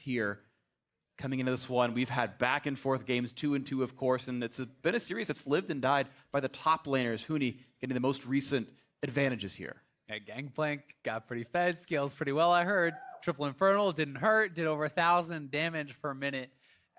here. Coming into this one, we've had back and forth games, 2-2, of course, and it's been a series that's lived and died by the top laners. Huni getting the most recent advantages here. Yeah, Gangplank got pretty fed, scales pretty well, I heard. Triple Infernal didn't hurt, did over 1,000 damage per minute.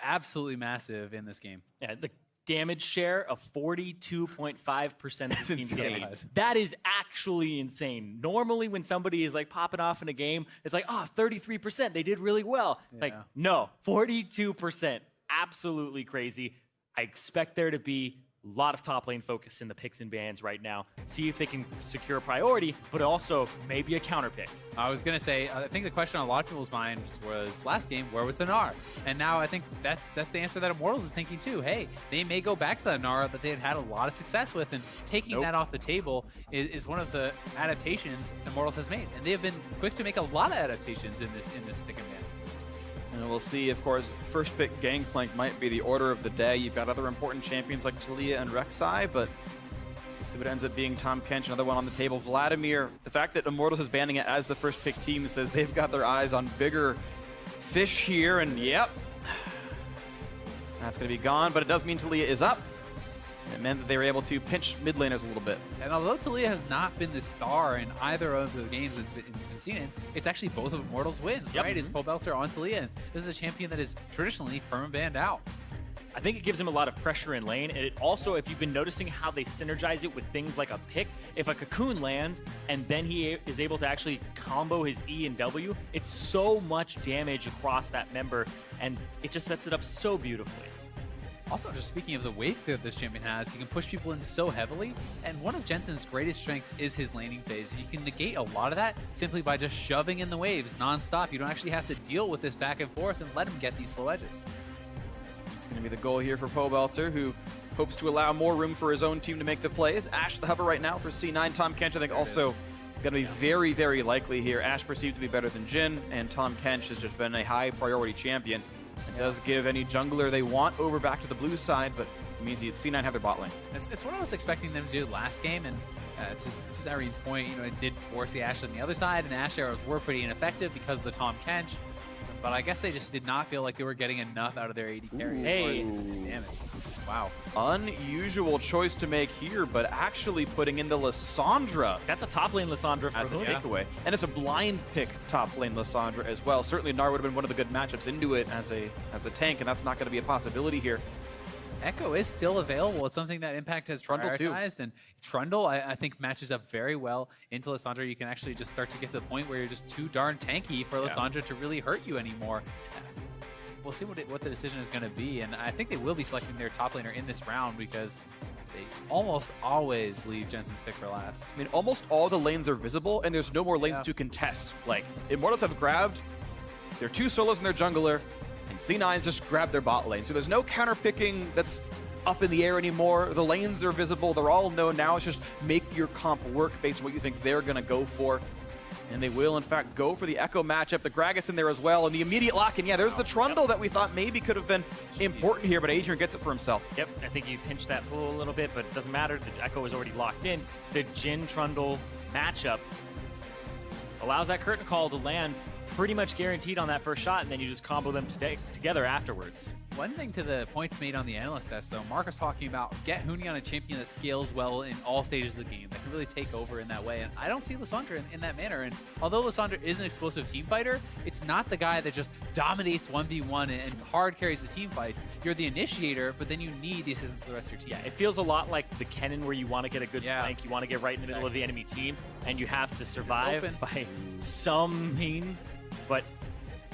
Absolutely massive in this game. Yeah, the damage share of 42.5% of the team's getting. insane. That is actually insane. Normally when somebody is like popping off in a game, it's like, oh, 33%, they did really well. Yeah. Like, no, 42%, absolutely crazy. I expect there to be a lot of top lane focus in the picks and bans right now. See if they can secure a priority, but also maybe a counter pick. I was going to say, I think the question on a lot of people's minds was last game, where was the Gnar? And now I think that's the answer that Immortals is thinking too. Hey, they may go back to the Gnar that they had a lot of success with, and taking that off the table is one of the adaptations Immortals has made. And they have been quick to make a lot of adaptations in this pick and ban. And we'll see, of course, first pick Gangplank might be the order of the day. You've got other important champions like Taliyah and Rek'Sai, but we'll see what ends up being Tahm Kench, another one on the table. Vladimir, the fact that Immortals is banning it as the first pick team says they've got their eyes on bigger fish here, and yep, that's going to be gone, but it does mean Taliyah is up. It meant that they were able to pinch mid laners a little bit. And although Taliyah has not been the star in either of the games it's been seen in, it's actually both of Immortals' wins, right? Is Pobelter on Taliyah, and this is a champion that is traditionally perma-banned out. I think it gives him a lot of pressure in lane, and it also, if you've been noticing how they synergize it with things like a pick, if a cocoon lands and then he is able to actually combo his E and W, it's so much damage across that member, and it just sets it up so beautifully. Also, just speaking of the wave that this champion has, he can push people in so heavily, and one of Jensen's greatest strengths is his laning phase. You can negate a lot of that simply by just shoving in the waves non-stop. You don't actually have to deal with this back and forth and let him get these slow edges. It's going to be the goal here for Pobelter, who hopes to allow more room for his own team to make the plays. Ash the hover right now for C9. Tahm Kench, I think, also going to be very, very likely here. Ash perceived to be better than Jhin, and Tahm Kench has just been a high priority champion. It does give any jungler they want over back to the blue side, but it means C9 have their bot lane. It's what I was expecting them to do last game, and to Zyreen's point, you know, it did force the Ashe on the other side, and Ashe arrows were pretty ineffective because of the Tahm Kench, but I guess they just did not feel like they were getting enough out of their AD carry as far as consistent damage. Wow. Unusual choice to make here, but actually putting in the Lissandra. That's a top lane Lissandra for the takeaway. And it's a blind pick top lane Lissandra as well. Certainly Gnar would have been one of the good matchups into it as a tank, and that's not going to be a possibility here. Echo is still available. It's something that Impact has Trundle prioritized, and Trundle, I think, matches up very well into Lissandra. You can actually just start to get to the point where you're just too darn tanky for Lissandra to really hurt you anymore. We'll see what the decision is going to be, and I think they will be selecting their top laner in this round because they almost always leave Jensen's pick for last. I mean, almost all the lanes are visible, and there's no more lanes to contest. Like, Immortals have grabbed their 2 solos and their jungler, and C9's just grabbed their bot lane. So there's no counter picking that's up in the air anymore. The lanes are visible. They're all known now. It's just make your comp work based on what you think they're going to go for. And they will, in fact, go for the Echo matchup. The Gragas in there as well, and the immediate lock. And yeah, there's the Trundle that we thought maybe could have been important here, but Adrian gets it for himself. Yep, I think you pinched that pool a little bit, but it doesn't matter. The Echo is already locked in. The Jhin Trundle matchup allows that curtain call to land pretty much guaranteed on that first shot, and then you just combo them together afterwards. One thing to the points made on the analyst test, though, Mark was talking about get Huni on a champion that scales well in all stages of the game, that can really take over in that way, and I don't see Lissandra in that manner. And although Lissandra is an explosive team fighter, it's not the guy that just dominates 1v1 and hard carries the team fights. You're the initiator, but then you need the assistance of the rest of your team. Yeah, it feels a lot like the Kennen where you want to get a good flank, you want to get right in the middle of the enemy team, and you have to survive by some means, but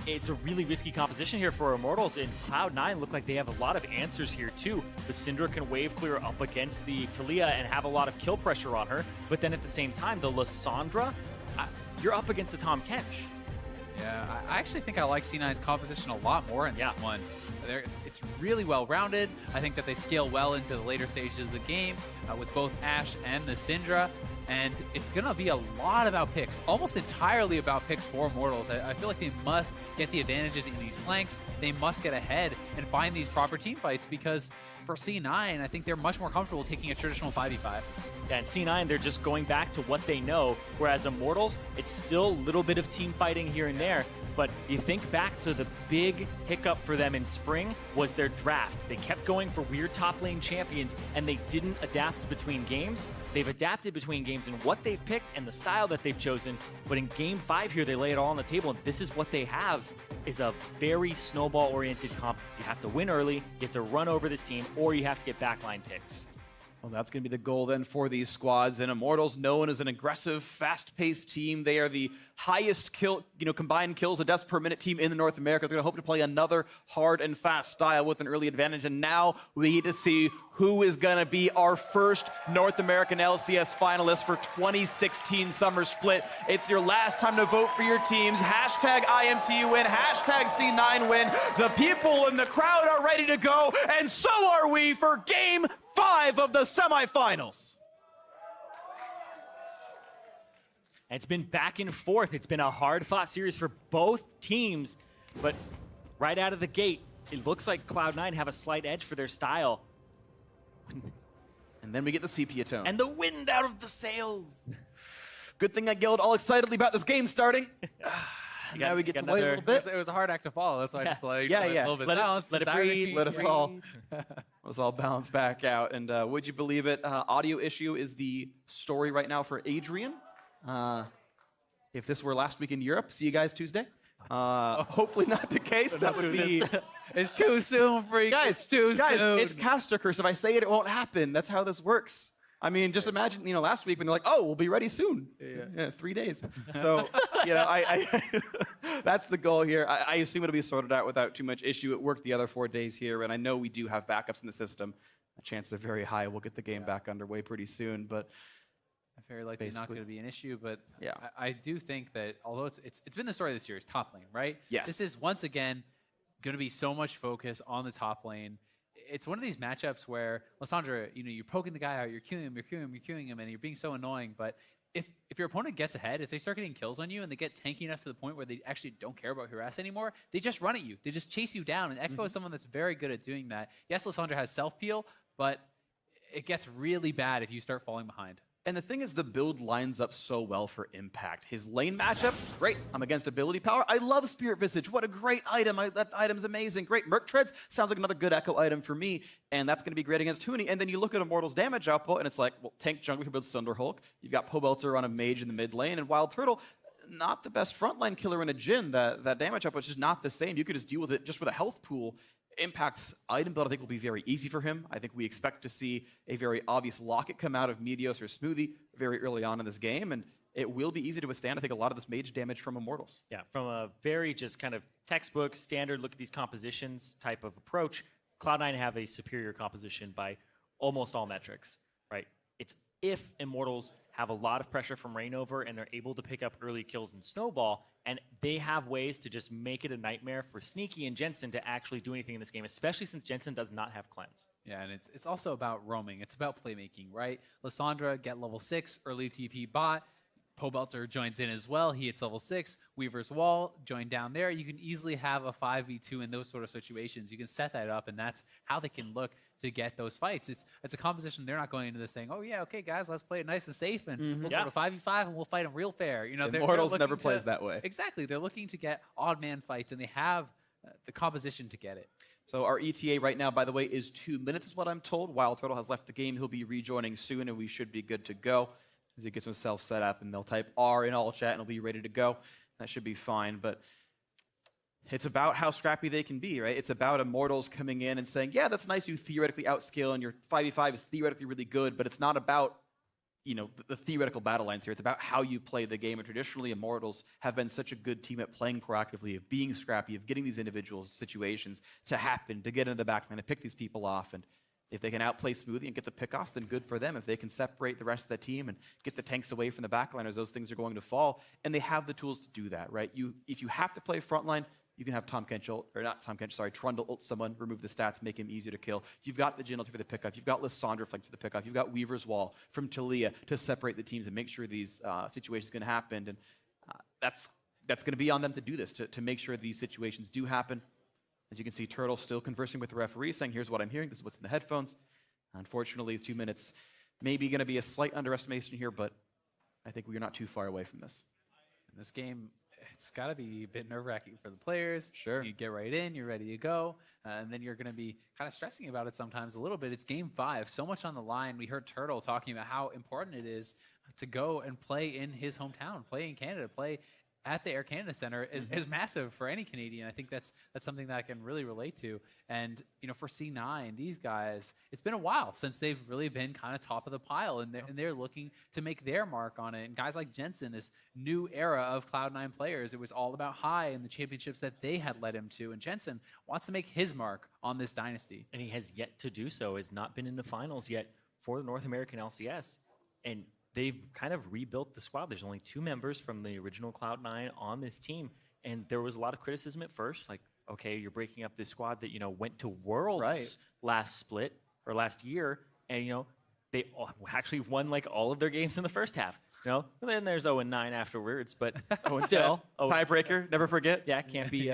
it's a really risky composition here for Immortals, and Cloud9 look like they have a lot of answers here too. The Syndra can wave clear up against the Taliyah and have a lot of kill pressure on her, but then at the same time, the Lissandra, you're up against the Tahm Kench. Yeah, I actually think I like C9's composition a lot more in this one. It's really well-rounded. I think that they scale well into the later stages of the game with both Ashe and the Syndra. And it's going to be a lot about picks, almost entirely about picks for Immortals. I feel like they must get the advantages in these flanks. They must get ahead and find these proper team fights because for C9, I think they're much more comfortable taking a traditional 5v5. Yeah, and C9, they're just going back to what they know, whereas Immortals, it's still a little bit of team fighting here and there. but you think back to the big hiccup for them in spring was their draft. They kept going for weird top lane champions, and they didn't adapt between games. They've adapted between games in what they've picked and the style that they've chosen, but in Game 5 here, they lay it all on the table, and this is what they have, is a very snowball-oriented comp. You have to win early, you have to run over this team, or you have to get backline picks. Well, that's going to be the goal then for these squads. And Immortals, known as an aggressive, fast-paced team. They are the highest combined kills and deaths per minute team in North America. They're going to hope to play another hard and fast style with an early advantage. And now we get to see who is going to be our first North American LCS finalist for 2016 Summer Split. It's your last time to vote for your teams. Hashtag IMTU win, hashtag C9 win. The people in the crowd are ready to go, and so are we for Game 5 of the semifinals. And it's been back and forth. It's been a hard-fought series for both teams, but right out of the gate, it looks like Cloud9 have a slight edge for their style. And then we get the sepia tone. And the wind out of the sails. Good thing I yelled all excitedly about this game starting. Now we get to wait a little bit. It was a hard act to follow. That's why I just like Yeah. a little bit Let silence. it breathe. Let us all balance back out. And would you believe it? Audio issue is the story right now for Adrian. If this were last week in Europe, see you guys Tuesday. Hopefully not the case. That would be... It's too soon, freak. It's too soon. It's caster curse. If I say it, it won't happen. That's how this works. I mean, just imagine, last week when they're like, "Oh, we'll be ready soon." Yeah, 3 days. So, I that's the goal here. I assume it'll be sorted out without too much issue. It worked the other 4 days here, and I know we do have backups in the system. A chance they're very high. We'll get the game back underway pretty soon, but very likely not going to be an issue. But yeah, I do think that although it's been the story of the series, top lane, right? Yes. This is once again going to be so much focus on the top lane. It's one of these matchups where, Lysandra, you're poking the guy out, you're queuing him, and you're being so annoying. But if your opponent gets ahead, if they start getting kills on you and they get tanky enough to the point where they actually don't care about harass anymore, they just run at you. They just chase you down. And Echo is someone that's very good at doing that. Yes, Lysandra has self-peel, but it gets really bad if you start falling behind. And the thing is, the build lines up so well for impact. His lane matchup, great. I'm against ability power. I love Spirit Visage. What a great item. That item's amazing. Great. Merc Treads sounds like another good Echo item for me, and that's going to be great against Huni. And then you look at Immortals' damage output, and it's like, well, tank jungle who builds Thunder Hulk. You've got Pobelter on a mage in the mid lane, and Wild Turtle, not the best frontline killer in a Jhin. That damage output is just not the same. You could just deal with it just with a health pool. Impact's item build, I think, will be very easy for him. I think we expect to see a very obvious locket come out of Meteos or Smoothie very early on in this game, and it will be easy to withstand, I think, a lot of this mage damage from Immortals. Yeah, from a very just kind of textbook, standard look at these compositions type of approach, Cloud9 have a superior composition by almost all metrics, right? It's if Immortals have a lot of pressure from Reignover and they're able to pick up early kills in Snowball, and they have ways to just make it a nightmare for Sneaky and Jensen to actually do anything in this game, especially since Jensen does not have cleanse. Yeah, and it's also about roaming. It's about playmaking, right? Lysandra get level 6, early TP bot. Pobelter joins in as well. He hits level 6. Weaver's Wall, join down there. You can easily have a 5v2 in those sort of situations. You can set that up, and that's how they can look to get those fights. It's a composition. They're not going into this saying, "Oh yeah, okay guys, let's play it nice and safe, and we'll go to 5v5 and we'll fight them real fair." Immortals never plays that way. Exactly. They're looking to get odd man fights, and they have the composition to get it. So our ETA right now, by the way, is 2 minutes, is what I'm told. Wild Turtle has left the game. He'll be rejoining soon, and we should be good to go. As he gets himself set up, and they'll type R in all chat, and he'll be ready to go. That should be fine, but it's about how scrappy they can be, right? It's about Immortals coming in and saying, yeah, that's nice, you theoretically outscale, and your 5v5 is theoretically really good, but it's not about, the theoretical battle lines here. It's about how you play the game, and traditionally Immortals have been such a good team at playing proactively, of being scrappy, of getting these individual situations to happen, to get into the backline, to pick these people off, and if they can outplay Smoothie and get the pickoffs, then good for them. If they can separate the rest of the team and get the tanks away from the backliners, those things are going to fall. And they have the tools to do that, right? If you have to play frontline, you can have Trundle ult someone, remove the stats, make him easier to kill. You've got the Jhin ulti for the pickoff. You've got Lysandra flank for the pickoff. You've got Weaver's Wall from Talia to separate the teams and make sure these situations can happen. And that's going to be on them to do this, to make sure these situations do happen. As you can see, Turtle still conversing with the referee, saying, here's what I'm hearing, this is what's in the headphones. Unfortunately, 2 minutes may be going to be a slight underestimation here, but I think we are not too far away from this. In this game, it's got to be a bit nerve-wracking for the players. Sure. You get right in, you're ready to go, and then you're going to be kind of stressing about it sometimes a little bit. It's game 5, so much on the line. We heard Turtle talking about how important it is to go and play in his hometown, play in Canada, play at the Air Canada Center is massive for any Canadian. I think that's something that I can really relate to. And, you know, for C9, these guys, it's been a while since they've really been kind of top of the pile, and they're looking to make their mark on it. And guys like Jensen, this new era of Cloud9 players, it was all about High and the championships that they had led him to. And Jensen wants to make his mark on this dynasty. And he has yet to do so, has not been in the finals yet for the North American LCS. And they've kind of rebuilt the squad. There's only 2 members from the original Cloud9 on this team. And there was a lot of criticism at first, like, okay, you're breaking up this squad that, you know, went to Worlds last split or last year. And, you know, they actually won like all of their games in the first half. You know, and then there's 0-9 afterwards, but still. Tiebreaker, never forget. Yeah, can't be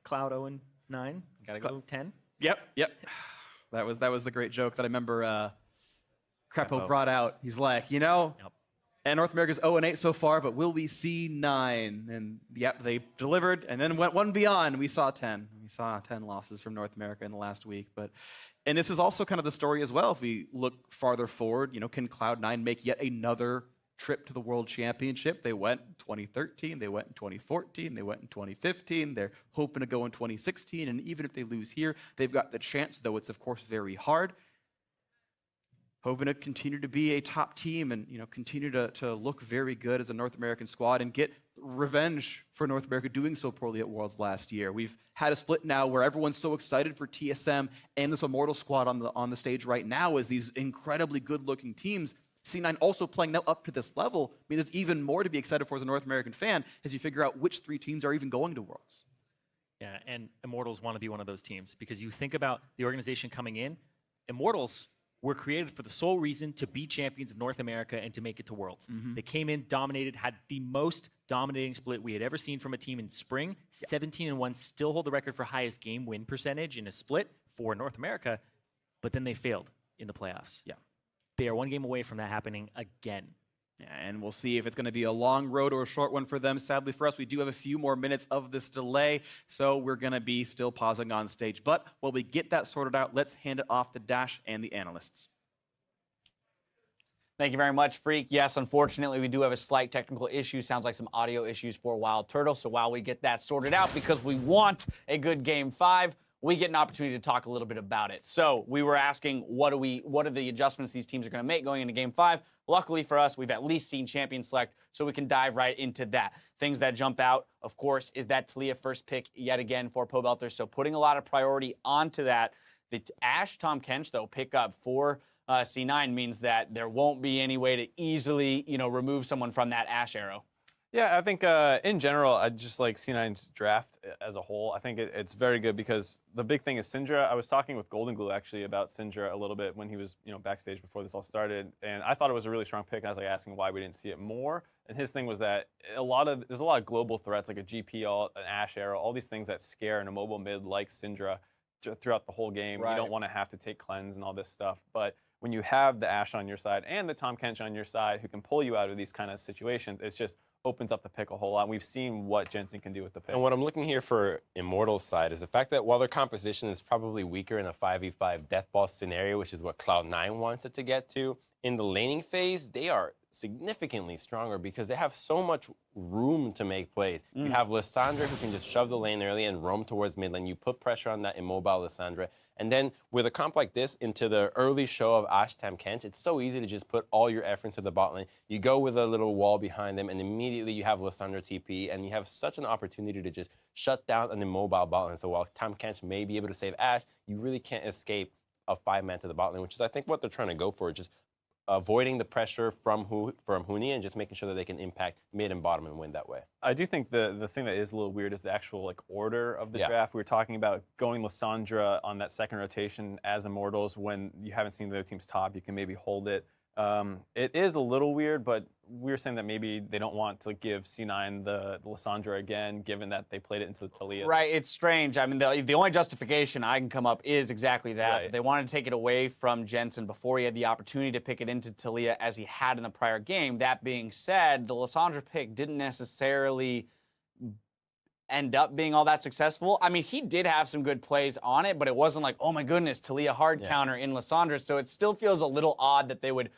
Cloud 0-9. Gotta go 10. Yep. That was the great joke that I remember Crepo brought out. He's like, you know, and North America's 0-8 so far, but will we see 9? And yep, they delivered and then went one beyond. We saw 10. We saw 10 losses from North America in the last week. And this is also kind of the story as well. If we look farther forward, you know, can Cloud9 make yet another trip to the World Championship? They went in 2013, they went in 2014, they went in 2015. They're hoping to go in 2016. And even if they lose here, they've got the chance, though it's of course very hard. Hoping to continue to be a top team and, you know, continue to look very good as a North American squad and get revenge for North America doing so poorly at Worlds last year. We've had a split now where everyone's so excited for TSM and this Immortals squad on the stage right now as these incredibly good-looking teams. C9 also playing now up to this level. I mean, there's even more to be excited for as a North American fan as you figure out which 3 teams are even going to Worlds. Yeah, and Immortals want to be one of those teams because you think about the organization coming in, Immortals were created for the sole reason to be champions of North America and to make it to Worlds. They came in, dominated, had the most dominating split we had ever seen from a team in spring. 17-1, still hold the record for highest game win percentage in a split for North America, but then they failed in the playoffs. Yeah. They are one game away from that happening again. Yeah, and we'll see if it's going to be a long road or a short one for them. Sadly for us, we do have a few more minutes of this delay, so we're going to be still pausing on stage. But while we get that sorted out, let's hand it off to Dash and the analysts. Thank you very much, Freak. Yes, unfortunately, we do have a slight technical issue. Sounds like some audio issues for Wild Turtle. So while we get that sorted out, because we want a good Game 5, we get an opportunity to talk a little bit about it. So we were asking, what are the adjustments these teams are going to make going into Game 5? Luckily for us, we've at least seen Champion Select, so we can dive right into that. Things that jump out, of course, is that Taliyah first pick yet again for Pobelter. So putting a lot of priority onto that. The Ashe Tahm Kench, though, pick up for C9 means that there won't be any way to easily, you know, remove someone from that Ashe arrow. Yeah, I think in general, I just like C9's draft as a whole. I think it's very good because the big thing is Syndra. I was talking with Golden Glue actually about Syndra a little bit when he was, you know, backstage before this all started, and I thought it was a really strong pick. And I was like asking why we didn't see it more. And his thing was that there's a lot of global threats like a GP ult, an Ashe arrow, all these things that scare in a mobile mid like Syndra throughout the whole game. Right. You don't want to have to take cleanse and all this stuff, but when you have the Ashe on your side and the Tahm Kench on your side who can pull you out of these kind of situations, it's just opens up the pick a whole lot. And we've seen what Jensen can do with the pick. And what I'm looking here for Immortals' side is the fact that while their composition is probably weaker in a 5v5 death ball scenario, which is what Cloud9 wants it to get to, in the laning phase, they are significantly stronger because they have so much room to make plays. You have Lissandra who can just shove the lane early and roam towards mid lane. You put pressure on that immobile Lissandra. And then with a comp like this into the early show of Ashe Tahm Kench, it's so easy to just put all your effort into the bot lane. You go with a little wall behind them and immediately you have Lissandra TP and you have such an opportunity to just shut down an immobile bot lane. So while Tahm Kench may be able to save Ashe, you really can't escape a 5-man to the bot lane, which is I think what they're trying to go for, just avoiding the pressure from Huni and just making sure that they can impact mid and bottom and win that way. I do think the thing that is a little weird is the actual like order of the draft. We were talking about going Lissandra on that second rotation as Immortals when you haven't seen the other team's top. You can maybe hold it. It is a little weird, but we were saying that maybe they don't want to give C9 the Lissandra again, given that they played it into the Taliyah. Right, it's strange. I mean, the only justification I can come up is exactly that. Right. They wanted to take it away from Jensen before he had the opportunity to pick it into Taliyah as he had in the prior game. That being said, the Lissandra pick didn't necessarily end up being all that successful. I mean, he did have some good plays on it, but it wasn't like, oh my goodness, Talia hard counter in Lissandra. So it still feels a little odd that they would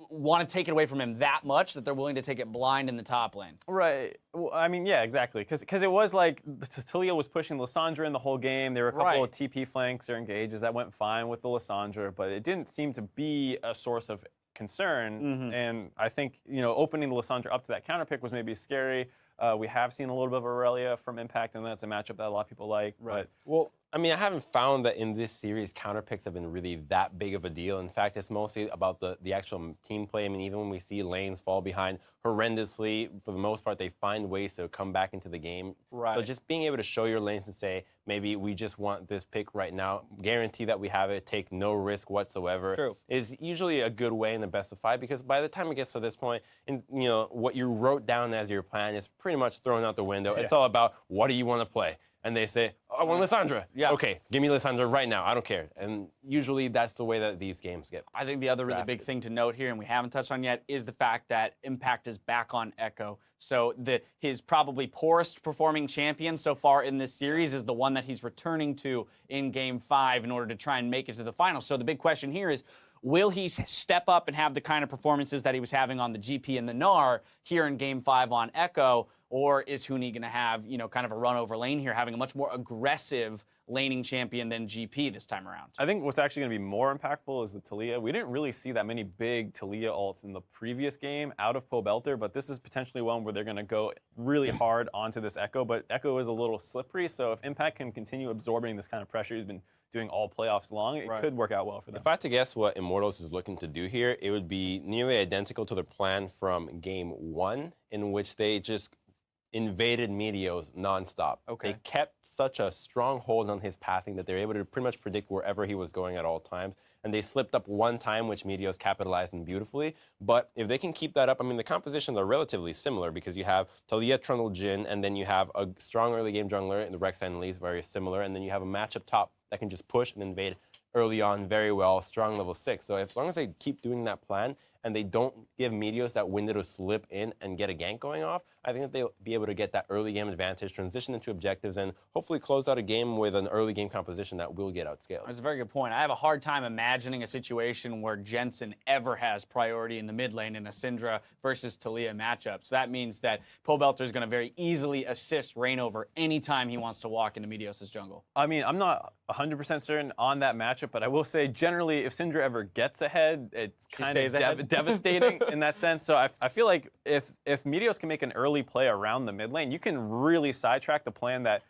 want to take it away from him that much that they're willing to take it blind in the top lane. Right. Well, I mean, yeah, exactly. Because it was like Talia was pushing Lissandra in the whole game. There were a couple of TP flanks or engages that went fine with the Lissandra, but it didn't seem to be a source of concern. And I think, opening the Lissandra up to that counter pick was maybe scary. We have seen a little bit of Aurelia from Impact, and that's a matchup that a lot of people like. Right. Well, I mean, I haven't found that in this series counter picks have been really that big of a deal. In fact, it's mostly about the actual team play. I mean, even when we see lanes fall behind horrendously, for the most part, they find ways to come back into the game. Right. So just being able to show your lanes and say, maybe we just want this pick right now, guarantee that we have it, take no risk whatsoever, is usually a good way in the best of 5, because by the time it gets to this point, what you wrote down as your plan is pretty much thrown out the window. It's all about, what do you want to play? And they say, oh, I want Lissandra. Yeah. Okay, give me Lissandra right now. I don't care. And usually that's the way that these games get. I think the other really big thing to note here, and we haven't touched on yet, is the fact that Impact is back on Echo. So his probably poorest performing champion so far in this series is the one that he's returning to in Game 5 in order to try and make it to the finals. So the big question here is, will he step up and have the kind of performances that he was having on the GP and the NAR here in Game 5 on Echo? Or is Huni going to have, kind of a run over lane here, having a much more aggressive laning champion than GP this time around? I think what's actually going to be more impactful is the Talia. We didn't really see that many big Talia ults in the previous game out of Pobelter, but this is potentially one where they're going to go really hard onto this Echo. But Echo is a little slippery, so if Impact can continue absorbing this kind of pressure he's been doing all playoffs long, it could work out well for them. If I had to guess what Immortals is looking to do here, it would be nearly identical to their plan from Game 1, in which they just invaded Meteos nonstop. They kept such a strong hold on his pathing that they were able to pretty much predict wherever he was going at all times. And they slipped up one time, which Meteos capitalized on beautifully. But if they can keep that up, I mean, the compositions are relatively similar because you have Talia, Trundle, Jhin, and then you have a strong early game jungler, and the Rek'Sai and Lee's very similar. And then you have a matchup top that can just push and invade early on very well, strong level 6. So as long as they keep doing that plan and they don't give Meteos that window to slip in and get a gank going off, I think that they'll be able to get that early game advantage, transition into objectives, and hopefully close out a game with an early game composition that will get outscaled. That's a very good point. I have a hard time imagining a situation where Jensen ever has priority in the mid lane in a Syndra versus Talia matchup. So that means that Pobelter is going to very easily assist Reignover anytime he wants to walk into Meteos' jungle. I mean, I'm not 100% certain on that matchup, but I will say generally if Syndra ever gets ahead, it's kind of devastating in that sense. So I feel like if Meteos can make an early play around the mid lane, you can really sidetrack the plan that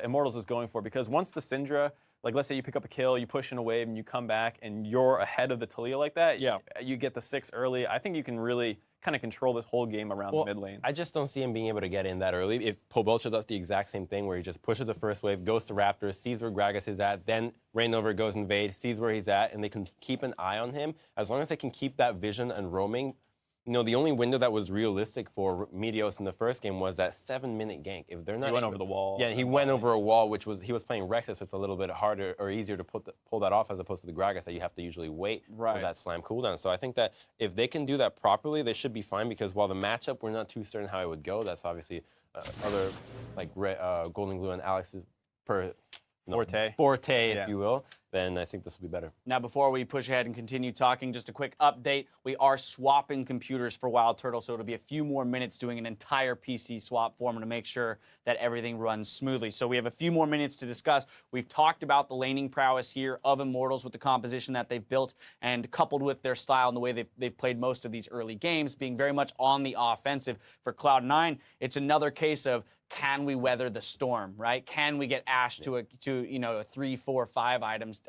Immortals is going for, because once the Syndra, like let's say you pick up a kill, you push in a wave and you come back and you're ahead of the Talia like that, you get the 6 early, I think you can really kind of control this whole game around the mid lane. I just don't see him being able to get in that early. If Pobelter does the exact same thing where he just pushes the first wave, goes to Raptors, sees where Gragas is at, then Reignover goes invade, sees where he's at, and they can keep an eye on him, as long as they can keep that vision and roaming. The only window that was realistic for Meteos in the first game was that 7-minute gank. If they're not, he went over the wall. Yeah, he went over a wall, which was he was playing Rexus, so it's a little bit harder or easier to pull that off as opposed to the Gragas that you have to usually wait for that slam cooldown. So I think that if they can do that properly, they should be fine. Because while the matchup we're not too certain how it would go, that's obviously other like Golden Glue and Alex's forte, if you will, then I think this will be better. Now, before we push ahead and continue talking, just a quick update. We are swapping computers for Wild Turtle, so it'll be a few more minutes doing an entire PC swap for them to make sure that everything runs smoothly. So we have a few more minutes to discuss. We've talked about the laning prowess here of Immortals with the composition that they've built, and coupled with their style and the way they've played most of these early games, being very much on the offensive. For Cloud9, it's another case of, can we weather the storm, right? Can we get Ashe to a 3, 4, 5 items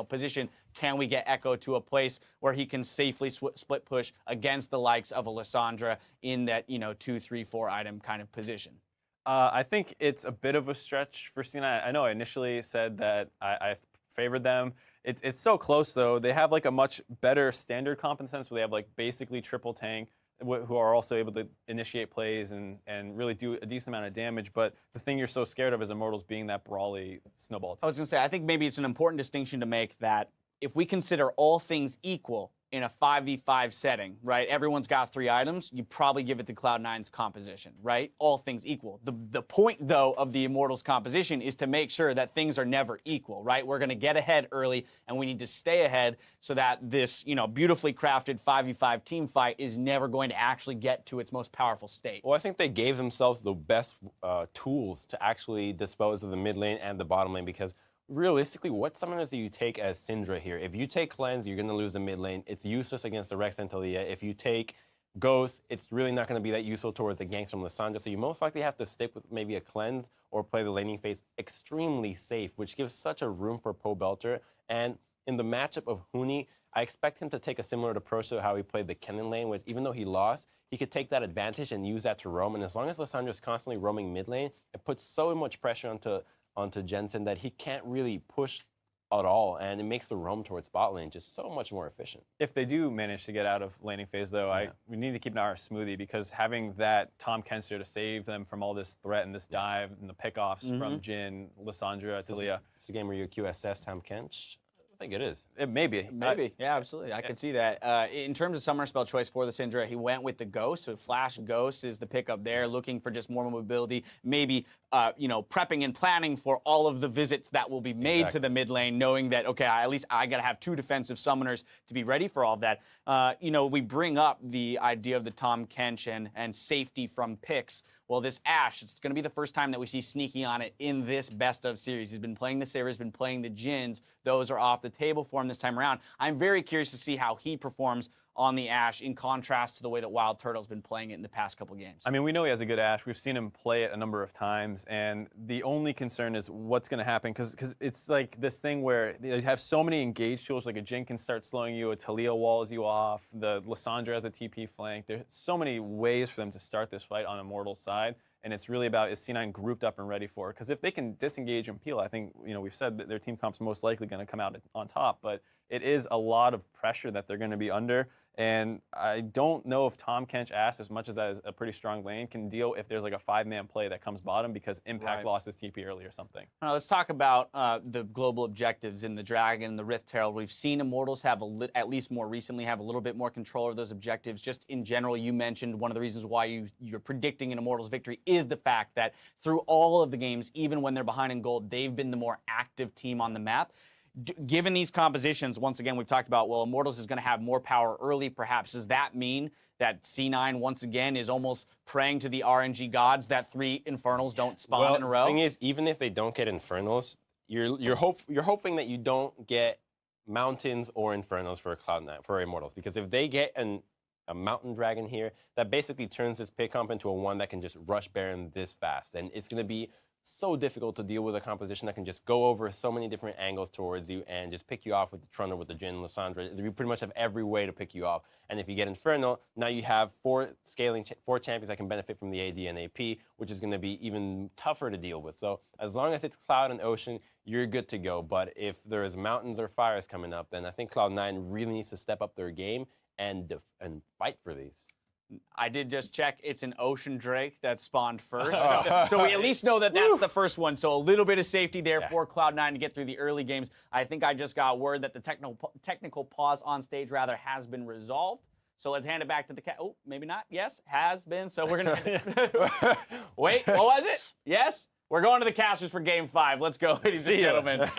position? Can we get Echo to a place where he can safely split push against the likes of a Lissandra in that 2, 3, 4 item kind of position? I think it's a bit of a stretch for C9. I know I initially said that I favored them. It's so close though. They have like a much better standard comp in the sense where they have like basically triple tank, who are also able to initiate plays and really do a decent amount of damage. But the thing you're so scared of is Immortals being that brawly snowball. I was going to say, I think maybe it's an important distinction to make that if we consider all things equal, in a 5v5 setting, right? Everyone's got 3 items. You probably give it to Cloud9's composition, right? All things equal. The point, though, of the Immortals composition is to make sure that things are never equal, right? We're going to get ahead early, and we need to stay ahead so that this, beautifully crafted 5v5 team fight is never going to actually get to its most powerful state. Well, I think they gave themselves the best tools to actually dispose of the mid lane and the bottom lane, because realistically, what summoners do you take as Syndra here? If you take Cleanse, you're going to lose the mid lane. It's useless against the Rex and Taliyah. If you take Ghost, it's really not going to be that useful towards the ganks from Lissandra. So you most likely have to stick with maybe a Cleanse or play the laning phase extremely safe, which gives such a room for Po Belter. And in the matchup of Huni, I expect him to take a similar approach to how he played the Kennen lane, which even though he lost, he could take that advantage and use that to roam. And as long as Lissandra's constantly roaming mid lane, it puts so much pressure onto Jensen that he can't really push at all, and it makes the roam towards bot lane just so much more efficient. If they do manage to get out of laning phase, though, we need to keep an eye on our Smoothie, because having that Tom Kenster to save them from all this threat and this dive and the pickoffs from Jhin, Lissandra, Taliyah. It's a game where you QSS Tom Kench. I think it is. It may be. Maybe, yeah, absolutely. I could see that. In terms of summoner spell choice for the Syndra, he went with the Ghost. So Flash Ghost is the pickup there, looking for just more mobility, maybe prepping and planning for all of the visits that will be made to the mid lane, knowing that, okay, at least I got to have 2 defensive summoners to be ready for all of that. We bring up the idea of the Tom Kench and safety from picks. Well, this Ashe, it's going to be the first time that we see Sneaky on it in this best of series. He's been playing the Sarahs, been playing the Jins. Those are off the table for him this time around. I'm very curious to see how he performs on the Ashe in contrast to the way that Wild Turtle's been playing it in the past couple games. I mean, we know he has a good Ashe. We've seen him play it a number of times, and the only concern is what's going to happen, because it's like this thing where you have so many engaged tools, like a Jhin can start slowing you, a Taliyah walls you off, the Lissandra has a TP flank. There's so many ways for them to start this fight on Immortal's side, and it's really about, is C9 grouped up and ready for it? Because if they can disengage and peel, I think, we've said that their team comp's most likely going to come out on top, but it is a lot of pressure that they're going to be under. And I don't know if Tom Kench Ashe, as much as that is a pretty strong lane, can deal if there's like a 5-man play that comes bottom because Impact lost his TP early or something. Now, let's talk about the global objectives in the Dragon and the Rift Herald. We've seen Immortals have, at least more recently, have a little bit more control of those objectives. Just in general, you mentioned one of the reasons why you're predicting an Immortals victory is the fact that through all of the games, even when they're behind in gold, they've been the more active team on the map. Given these compositions, once again, we've talked about, well, Immortals is going to have more power early, perhaps. Does that mean that C9, once again, is almost praying to the RNG gods that 3 Infernals don't spawn in a row? The thing is, even if they don't get Infernals, you're hoping that you don't get Mountains or Infernals for Cloud9, for Immortals. Because if they get a Mountain Dragon here, that basically turns this pick comp into a one that can just rush Baron this fast. And it's going to be so difficult to deal with a composition that can just go over so many different angles towards you and just pick you off with the Trundle, with the Jhin, Lissandra. You pretty much have every way to pick you off. And if you get Infernal, now you have 4 champions that can benefit from the AD and AP, which is going to be even tougher to deal with. So as long as it's Cloud and Ocean, you're good to go. But if there's Mountains or Fires coming up, then I think Cloud9 really needs to step up their game and fight for these. I did just check. It's an Ocean Drake that spawned first. So we at least know that that's the first one. So a little bit of safety there for Cloud9 to get through the early games. I think I just got word that the technical pause on stage, rather, has been resolved. So let's hand it back to the cat. Oh, maybe not. Yes, has been. So we're going to... Wait, what was it? Yes? We're going to the casters for Game 5. Let's go, ladies and gentlemen.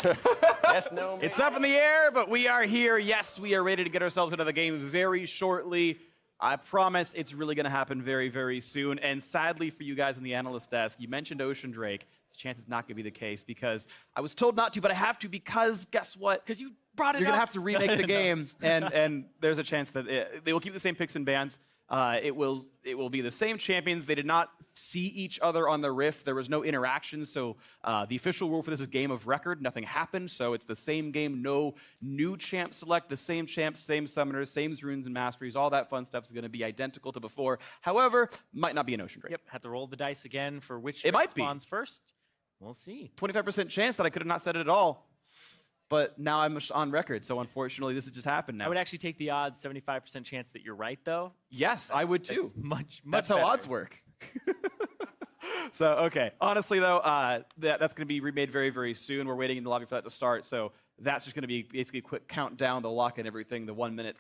Yes, no, it's up in the air, but we are here. Yes, we are ready to get ourselves into the game very shortly. I promise it's really going to happen very, very soon. And sadly for you guys on the analyst desk, you mentioned Ocean Drake. It's a chance it's not going to be the case because I was told not to, but I have to because guess what? Because you brought it up. You're going to have to remake the game, and there's a chance that they will keep the same picks and bans. It will be the same champions. They did not see each other on the Rift. There was no interaction, so the official rule for this is game of record. Nothing happened, so it's the same game. No new champ select. The same champs, same summoners, same runes and masteries. All that fun stuff is going to be identical to before. However, might not be an Ocean Drake. Yep, have to roll the dice again for which it might spawns first. We'll see. 25% chance that I could have not said it at all. But now I'm on record, so unfortunately this has just happened now. I would actually take the odds, 75% chance that you're right, though. Yes, I would too. Much That's better. how odds work. So, okay. Honestly, though, that's going to be remade very, very soon. We're waiting in the lobby for that to start. So that's just going to be basically a quick countdown, the lock and everything. The 1 minute,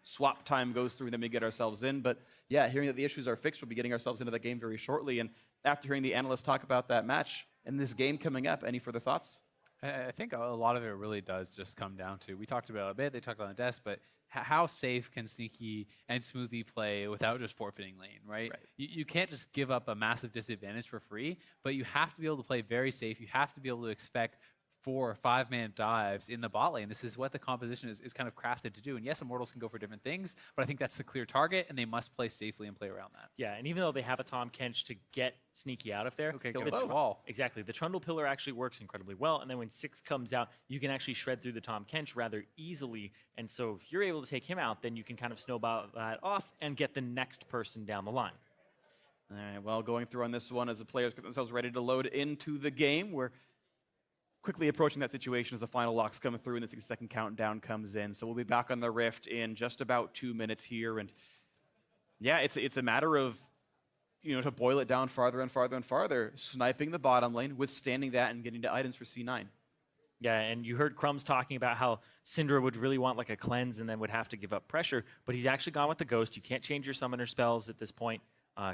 swap time goes through, and then we get ourselves in. But yeah, hearing that the issues are fixed, we'll be getting ourselves into the game very shortly. And after hearing the analysts talk about that match and this game coming up, any further thoughts? I think a lot of it really does just come down to, we talked about it a bit, they talked about it on the desk, but how safe can Sneaky and Smoothie play without just forfeiting lane, right? You can't just give up a massive disadvantage for free, but you have to be able to play very safe. You have to be able to expect 4 or 5 man dives in the bot lane. This is what the composition is kind of crafted to do. And yes, Immortals can go for different things, but I think that's the clear target, and they must play safely and play around that. Yeah, and even though they have a Tahm Kench to get Sneaky out of there, okay, go with the wall. Exactly. The Trundle Pillar actually works incredibly well, and then when 6 comes out, you can actually shred through the Tahm Kench rather easily. And so if you're able to take him out, then you can kind of snowball that off and get the next person down the line. All right, well, going through on this one as the players get themselves ready to load into the game, we're quickly approaching that situation as the final locks come through and the 60-second countdown comes in. So we'll be back on the Rift in just about 2 minutes here. And yeah, it's a matter of, to boil it down farther and farther and farther, sniping the bottom lane, withstanding that, and getting to items for C9. Yeah, and you heard Crumbs talking about how Syndra would really want like a cleanse and then would have to give up pressure, but he's actually gone with the Ghost. You can't change your summoner spells at this point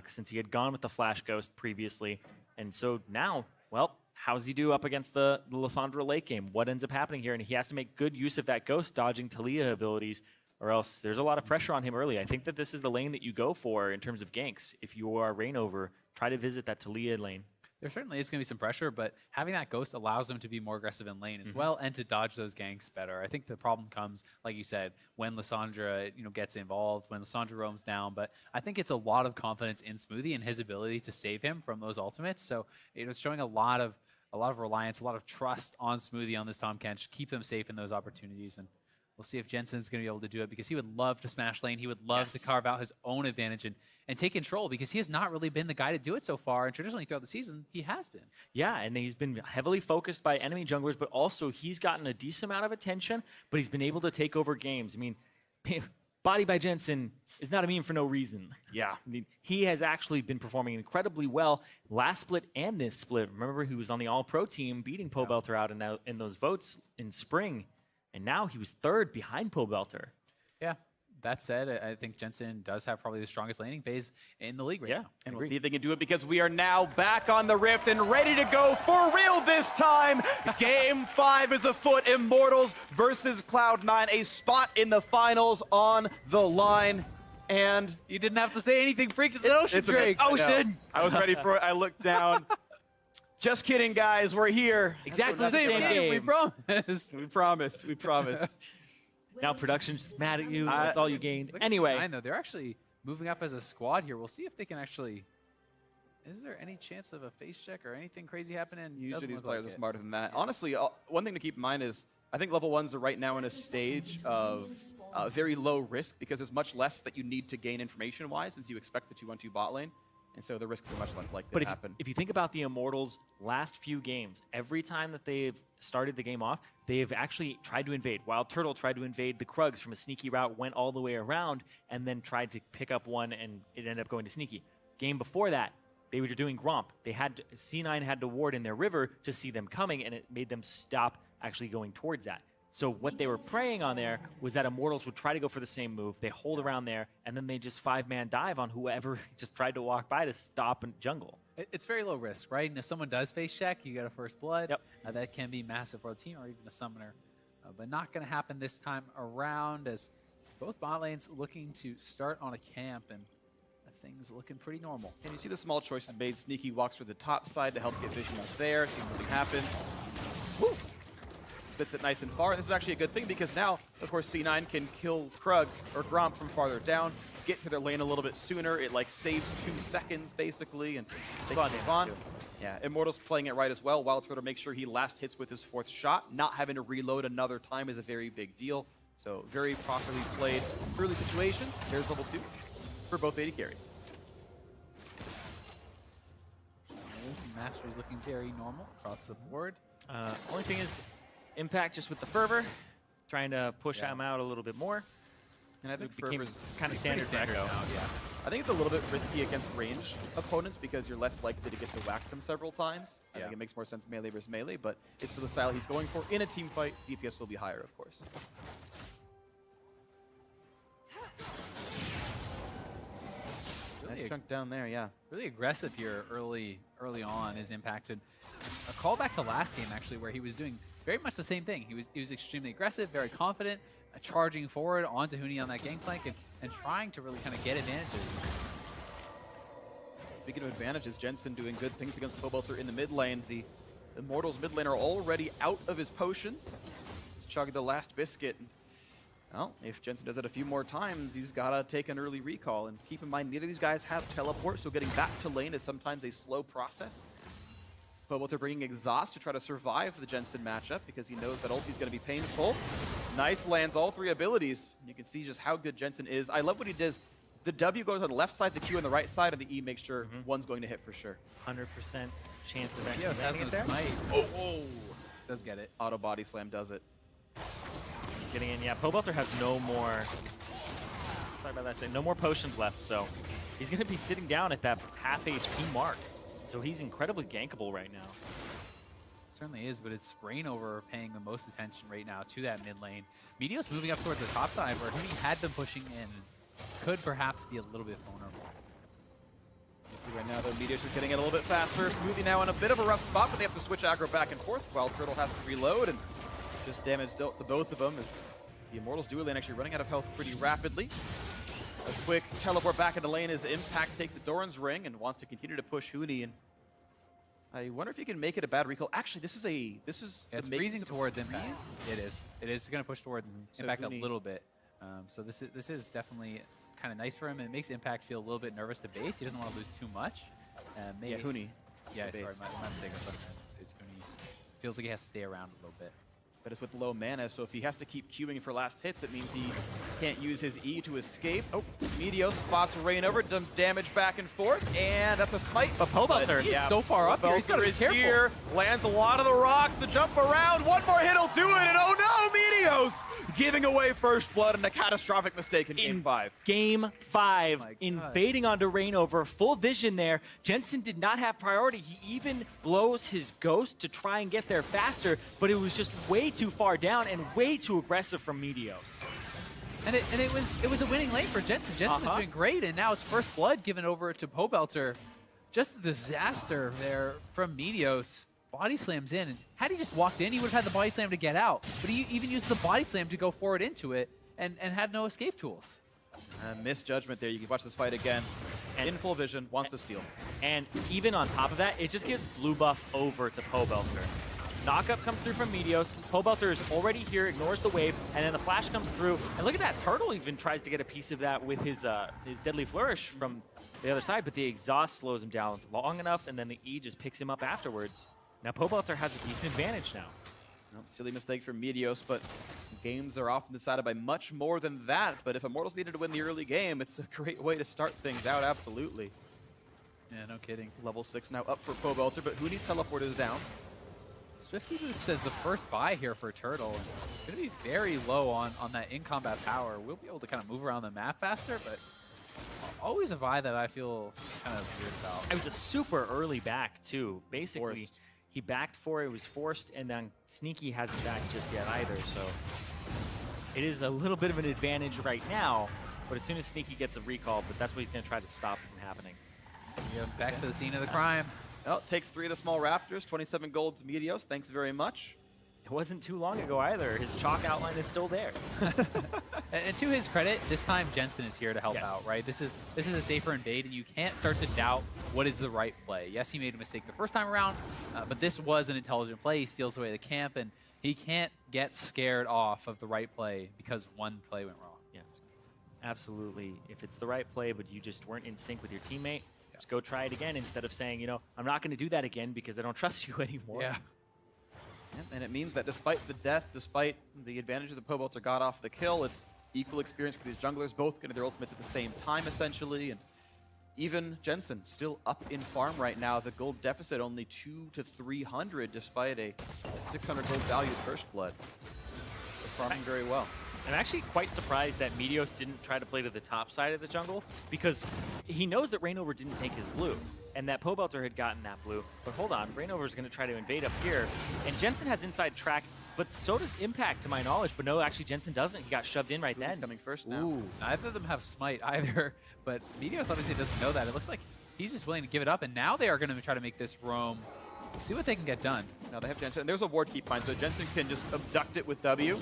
since he had gone with the Flash Ghost previously. And so now, well, how does he do up against the Lissandra late game? What ends up happening here? And he has to make good use of that Ghost dodging Talia abilities, or else there's a lot of pressure on him early. I think that this is the lane that you go for in terms of ganks. If you are Reignover, try to visit that Talia lane. There certainly is going to be some pressure, but having that Ghost allows them to be more aggressive in lane as well and to dodge those ganks better. I think the problem comes, like you said, when Lissandra gets involved, when Lissandra roams down. But I think it's a lot of confidence in Smoothie and his ability to save him from those ultimates. So it's showing a lot of reliance, a lot of trust on Smoothie on this Tahm Kench, keep them safe in those opportunities. And we'll see if Jensen's going to be able to do it, because he would love to smash lane. He would love to carve out his own advantage and take control, because he has not really been the guy to do it so far. And traditionally throughout the season, he has been. Yeah, and he's been heavily focused by enemy junglers, but also he's gotten a decent amount of attention, but he's been able to take over games. I mean, Body by Jensen is not a meme for no reason. Yeah. I mean, he has actually been performing incredibly well last split and this split. Remember, he was on the All-Pro team beating Pobelter out in those votes in spring, and now he was 3rd behind Pobelter. Yeah. That said, I think Jensen does have probably the strongest laning phase in the league right now. And we'll see if they can do it, because we are now back on the Rift and ready to go for real this time. Game 5 is afoot. Immortals versus Cloud9. A spot in the finals on the line. And you didn't have to say anything, Freak. It's an ocean drink. Ocean! I was ready for it. I looked down. Just kidding, guys. We're here. Exactly the same game. We promise. We promise. We promise. Now production's just mad at you. That's all you gained. Anyway. I know. They're actually moving up as a squad here. We'll see if they can actually... Is there any chance of a face check or anything crazy happening? Usually these players are smarter than that. Honestly, one thing to keep in mind is I think level 1s are right now in a stage of very low risk, because there's much less that you need to gain information-wise, since you expect the 2-1-2 bot lane. And so the risks are much less likely to happen. If you think about the Immortals' last few games, every time that they've started the game off, they've actually tried to invade. Wild Turtle tried to invade the Krugs from a sneaky route, went all the way around, and then tried to pick up one, and it ended up going to Sneaky. Game before that, they were doing Gromp. C9 had to ward in their river to see them coming, and it made them stop actually going towards that. So what they were preying on there was that Immortals would try to go for the same move. They hold around there, and then they just 5-man dive on whoever just tried to walk by to stop and jungle. It's very low risk, right? And if someone does face check, you get a first blood. Yep. That can be massive for the team or even a summoner. But not going to happen this time around, as both bot lanes looking to start on a camp, and things looking pretty normal. And you see the small choices made. Sneaky walks for the top side to help get vision up there, see what happens. Woo! Spits it nice and far. And this is actually a good thing, because now, of course, C9 can kill Krug or Gromp from farther down, get to their lane a little bit sooner. It like saves 2 seconds basically, and they can move on. Yeah, Immortals playing it right as well. Wild Turtle makes sure he last hits with his 4th shot. Not having to reload another time is a very big deal. So very properly played early situations. There's level 2 for both AD carries. Mastery's looking very normal across the board. Only thing is, Impact just with the fervor, trying to push him out a little bit more. And I think It became Fervor's kind of standard Standard Echo. now, yeah. I think it's a little bit risky against ranged opponents because you're less likely to get to whack them several times. I think it makes more sense melee versus melee, but it's still the style he's going for. In a team fight, DPS will be higher, of course. Really Nice chunk down there, yeah. Really aggressive here early on is impacted. A callback to last game actually, where he was doing very much the same thing. He was extremely aggressive, very confident, charging forward onto Huni on that gangplank and trying to really kind of get advantages. Speaking of advantages, Jensen doing good things against Pobelter in the mid lane. The Immortals mid lane are already out of his potions. He's chugged the last biscuit. Well, if Jensen does it a few more times, he's got to take an early recall. And keep in mind, neither of these guys have teleport, so getting back to lane is sometimes a slow process. Pobelter bringing Exhaust to try to survive the Jensen matchup because he knows that ulti's going to be painful. Nice, lands all three abilities. You can see just how good Jensen is. I love what he does. The W goes on the left side, the Q on the right side, and the E makes sure one's going to hit for sure. 100% chance of Meteos has getting no it there. smite. Oh, does get it. Auto body slam does it. Getting in, yeah. Pobelter has no more. Sorry about that. Say no more potions left, so he's going to be sitting down at that half HP mark. So he's incredibly gankable right now. Certainly is, but it's Rainover paying the most attention right now to that mid lane. Meteos moving up towards the top side where Huni had been pushing in. Could perhaps be a little bit vulnerable. You see right now, though, Meteos is getting it a little bit faster. Smoothie now in a bit of a rough spot, but they have to switch aggro back and forth while Turtle has to reload, and just damage dealt to both of them as the Immortals dual lane actually running out of health pretty rapidly. A quick teleport back into lane as Impact takes a Doran's Ring and wants to continue to push Huni, and I wonder if he can make it a bad recall. Actually, this is It's freezing towards Impact. It is. It is going to push towards Impact a little bit. So this is definitely kind of nice for him, and it makes Impact feel a little bit nervous to base. He doesn't want to lose too much. Maybe Yeah, Huni. Yeah, the sorry, base. my mistake. It's Huni. Feels like he has to stay around a little bit. But it's with low mana, so if he has to keep queuing for last hits, it means he can't use his E to escape. Oh, Meteos spots Rainover, does damage back and forth, and that's a smite. But Pobelter, He's so far up here, he's got to be is careful. here, lands a lot of the rocks, the jump around, one more hit will do it, and oh no, Meteos giving away first blood and a catastrophic mistake in Game 5. Game 5, my God. invading onto Rainover, full vision there. Jensen did not have priority. He even blows his ghost to try and get there faster, but it was just way too far down and way too aggressive from Meteos. And it was a winning lane for Jensen. Jensen was doing great, and now it's first blood given over to Pobelter. Just a disaster there from Meteos. Body slams in, and had he just walked in, he would have had the body slam to get out. But he even used the body slam to go forward into it, and had no escape tools. Misjudgment there. You can watch this fight again. And- in full vision, wants to steal. And even on top of that, it just gives blue buff over to Pobelter. Knockup comes through from Meteos. Pobelter is already here, ignores the wave, and then the flash comes through. And look at that, Turtle even tries to get a piece of that with his Deadly Flourish from the other side, but the exhaust slows him down long enough, and then the E just picks him up afterwards. Now Pobelter has a decent advantage now. Well, silly mistake from Meteos, but games are often decided by much more than that. But if Immortals needed to win the early game, it's a great way to start things out, absolutely. Yeah, no kidding. Level 6 now up for Pobelter, but Huni's teleport is down. Swifty Boots says the first buy here for Turtle. Going to be very low on that in-combat power. We'll be able to kind of move around the map faster, but always a buy that I feel kind of weird about. It was a super early back, too. Basically, Forced. he backed for it, was forced, and then Sneaky hasn't backed just yet either, so it is a little bit of an advantage right now, but as soon as Sneaky gets a recall, but that's what he's going to try to stop from happening. Meteos back to the scene of the crime. Well, takes 3 of the small Raptors, 27 gold to Meteos. Thanks very much. It wasn't too long ago either. His chalk outline is still there. And to his credit, this time Jensen is here to help Yes. out, right? This is a safer invade, and you can't start to doubt what is the right play. Yes, he made a mistake the first time around, but this was an intelligent play. He steals away the camp, and he can't get scared off of the right play because one play went wrong. Yes, absolutely. If it's the right play, but you just weren't in sync with your teammate, just go try it again instead of saying, you know, I'm not going to do that again because I don't trust you anymore. Yeah. And it means that despite the death, despite the advantage that Pobelter got off the kill, it's equal experience for these junglers, both getting their ultimates at the same time, essentially. And even Jensen still up in farm right now. The gold deficit only 200 to 300, despite a 600 gold value first blood. They're farming very well. I'm actually quite surprised that Meteos didn't try to play to the top side of the jungle, because he knows that Reignover didn't take his blue, and that Pobelter had gotten that blue. But hold on, Reignover's going to try to invade up here, and Jensen has inside track, but so does Impact, to my knowledge. But no, actually, Jensen doesn't. He got shoved in right then. He's coming first now. Ooh, neither of them have Smite either, but Meteos obviously doesn't know that. It looks like he's just willing to give it up, and now they are going to try to make this roam. See what they can get done. Now they have Jensen, and there's a ward keep behind, so Jensen can just abduct it with W,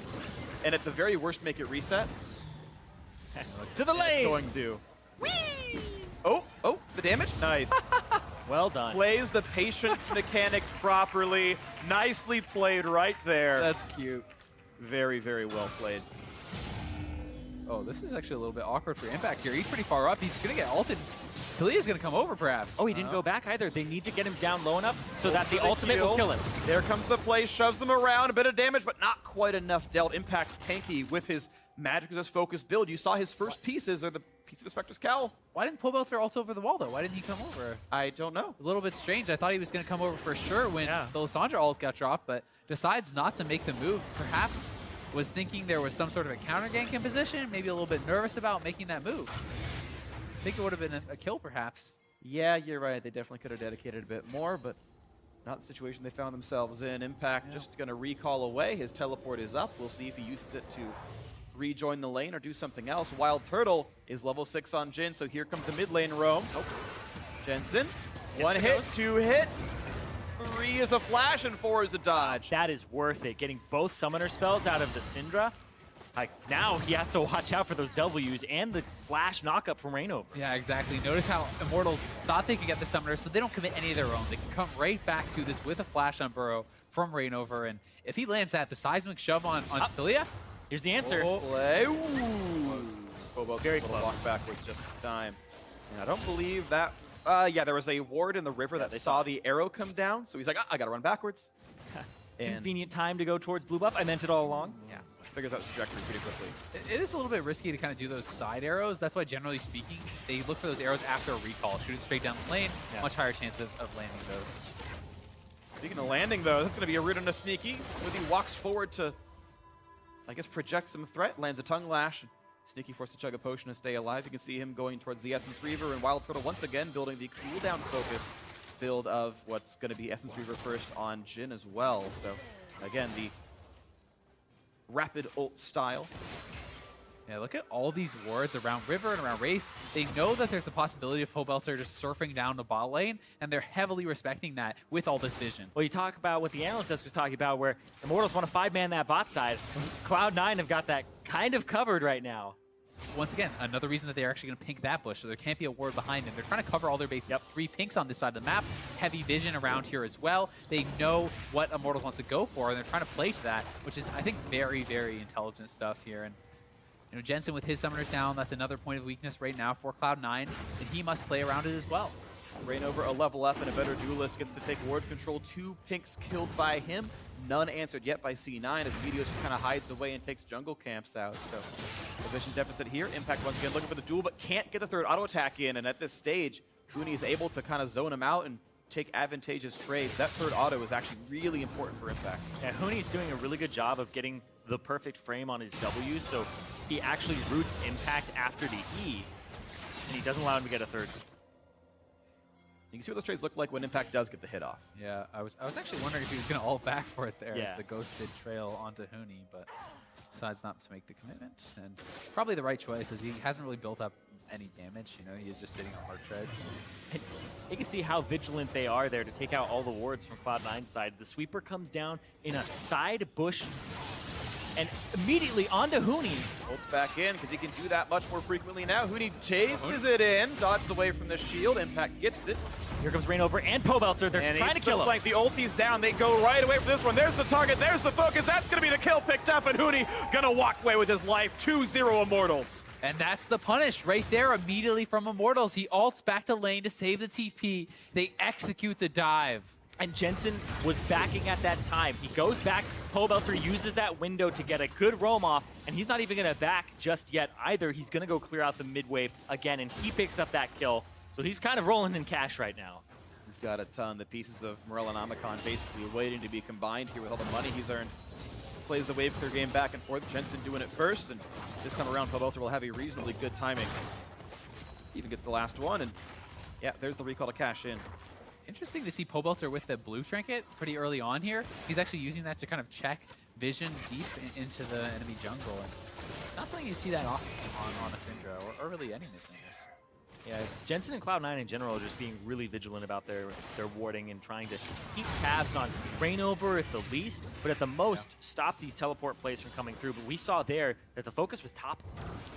and at the very worst, make it reset. To the lane! Going to. Whee! Oh, the damage? Nice. Well done. Plays the patience mechanics properly. Nicely played right there. That's cute. Very, very well played. Oh, this is actually a little bit awkward for Impact here. He's pretty far up. He's going to get ulted. Talia's going to come over, perhaps. Oh, he didn't go back either. They need to get him down low enough so that the ultimate will kill him. There comes the play, shoves him around, a bit of damage, but not quite enough dealt. Impact tanky with his magic resist focused build. You saw his first pieces are the piece of Spectre's Cowl. Why didn't Pobelter ult over the wall, though? Why didn't he come over? I don't know. A little bit strange. I thought he was going to come over for sure when the Lissandra ult got dropped, but decides not to make the move. Perhaps was thinking there was some sort of a counter gank in position, maybe a little bit nervous about making that move. I think it would have been a kill, perhaps. Yeah, you're right. They definitely could have dedicated a bit more, but not the situation they found themselves in. Impact just going to recall away. His teleport is up. We'll see if he uses it to rejoin the lane or do something else. Wild Turtle is level 6 on Jhin, so here comes the mid lane roam. Jensen, 1 hit, 2 hit, 3 is a flash, and 4 is a dodge. That is worth it. Getting both summoner spells out of the Syndra. Like, now he has to watch out for those W's and the flash knockup from Reignover. Yeah, exactly. Notice how Immortals thought they could get the summoner, so they don't commit any of their own. They can come right back to this with a flash on Burrow from Reignover, and if he lands that, the seismic shove on Talia. Here's the answer. Play. Ooh. Very close. Walk backwards just in time. And I don't believe that. Yeah, there was a ward in the river that they saw the arrow come down, so he's like, I gotta run backwards. Convenient time to go towards blue buff. I meant it all along. Yeah, figures out the trajectory pretty quickly. It is a little bit risky to kind of do those side arrows. That's why, generally speaking, they look for those arrows after a recall. Shoot it straight down the lane, much higher chance of landing those. Speaking of landing, though, that's going to be a root and a sneaky. When he walks forward to, I guess, project some threat, lands a tongue lash. Sneaky forced to chug a potion to stay alive. You can see him going towards the Essence Reaver, and Wild Turtle once again building the cooldown focus build of what's going to be Essence Reaver first on Jhin as well. So, again, the rapid ult style. Yeah, look at all these wards around River and around Race. They know that there's the possibility of Pobelter just surfing down the bot lane, and they're heavily respecting that with all this vision. Well, you talk about what the analyst desk was talking about, where Immortals want to 5-man that bot side. Cloud9 have got that kind of covered right now. Once again, another reason that they're actually going to pink that bush, so there can't be a ward behind them. They're trying to cover all their bases. 3 pinks on this side of the map. Heavy vision around here as well. They know what Immortals wants to go for, and they're trying to play to that, which is, I think, very, very intelligent stuff here. And you know, Jensen with his summoners down, that's another point of weakness right now for Cloud9, and he must play around it as well. Reignover, a level up and a better duelist, gets to take ward control. 2 pinks killed by him. None answered yet by C9 as Meteos kind of hides away and takes jungle camps out. So a vision deficit here. Impact once again looking for the duel, but can't get the third auto attack in. And at this stage, Huni is able to kind of zone him out and take advantageous trades. That third auto is actually really important for Impact. Yeah, Huni's doing a really good job of getting the perfect frame on his W, so he actually roots Impact after the E, and he doesn't allow him to get a third. You can see what those trades look like when Impact does get the hit off. Yeah, I was actually wondering if he was going to ult back for it there Yeah. as the ghosted trail onto Huni, but decides not to make the commitment. And probably the right choice, as he hasn't really built up any damage. You know, he's just sitting on heart treads. And you can see how vigilant they are there to take out all the wards from Cloud9's side. The sweeper comes down in a side bush and immediately onto Huni. Ults back in because he can do that much more frequently now. Huni chases it in, dodges away from the shield. Impact gets it. Here comes Reignover and Pobelter. They're And trying to kill him. Like the ulti's down. They go right away from this one. There's the target. There's the focus. That's going to be the kill picked up. And Huni going to walk away with his life. 2-0 Immortals. And that's the punish right there immediately from Immortals. He ults back to lane to save the TP. They execute the dive. And Jensen was backing at that time. He goes back. Pobelter uses that window to get a good roam off, and he's not even going to back just yet either. He's going to go clear out the mid wave again, and he picks up that kill. So he's kind of rolling in cash right now. He's got a ton. The pieces of Morel and Omicron basically waiting to be combined here with all the money he's earned. plays the wave clear game back and forth. Jensen doing it first, and this time around, Pobelter will have a reasonably good timing. Even gets the last one, and yeah, there's the recall to cash in. Interesting to see Pobelter with the blue trinket pretty early on here. He's actually using that to kind of check vision deep into the enemy jungle. And not something you see that often on a Syndra or really any mid-laners. Yeah, Jensen and Cloud9 in general are just being really vigilant about their warding and trying to keep tabs on Rainover at the least, but at the most stop these teleport plays from coming through. But we saw there that the focus was top.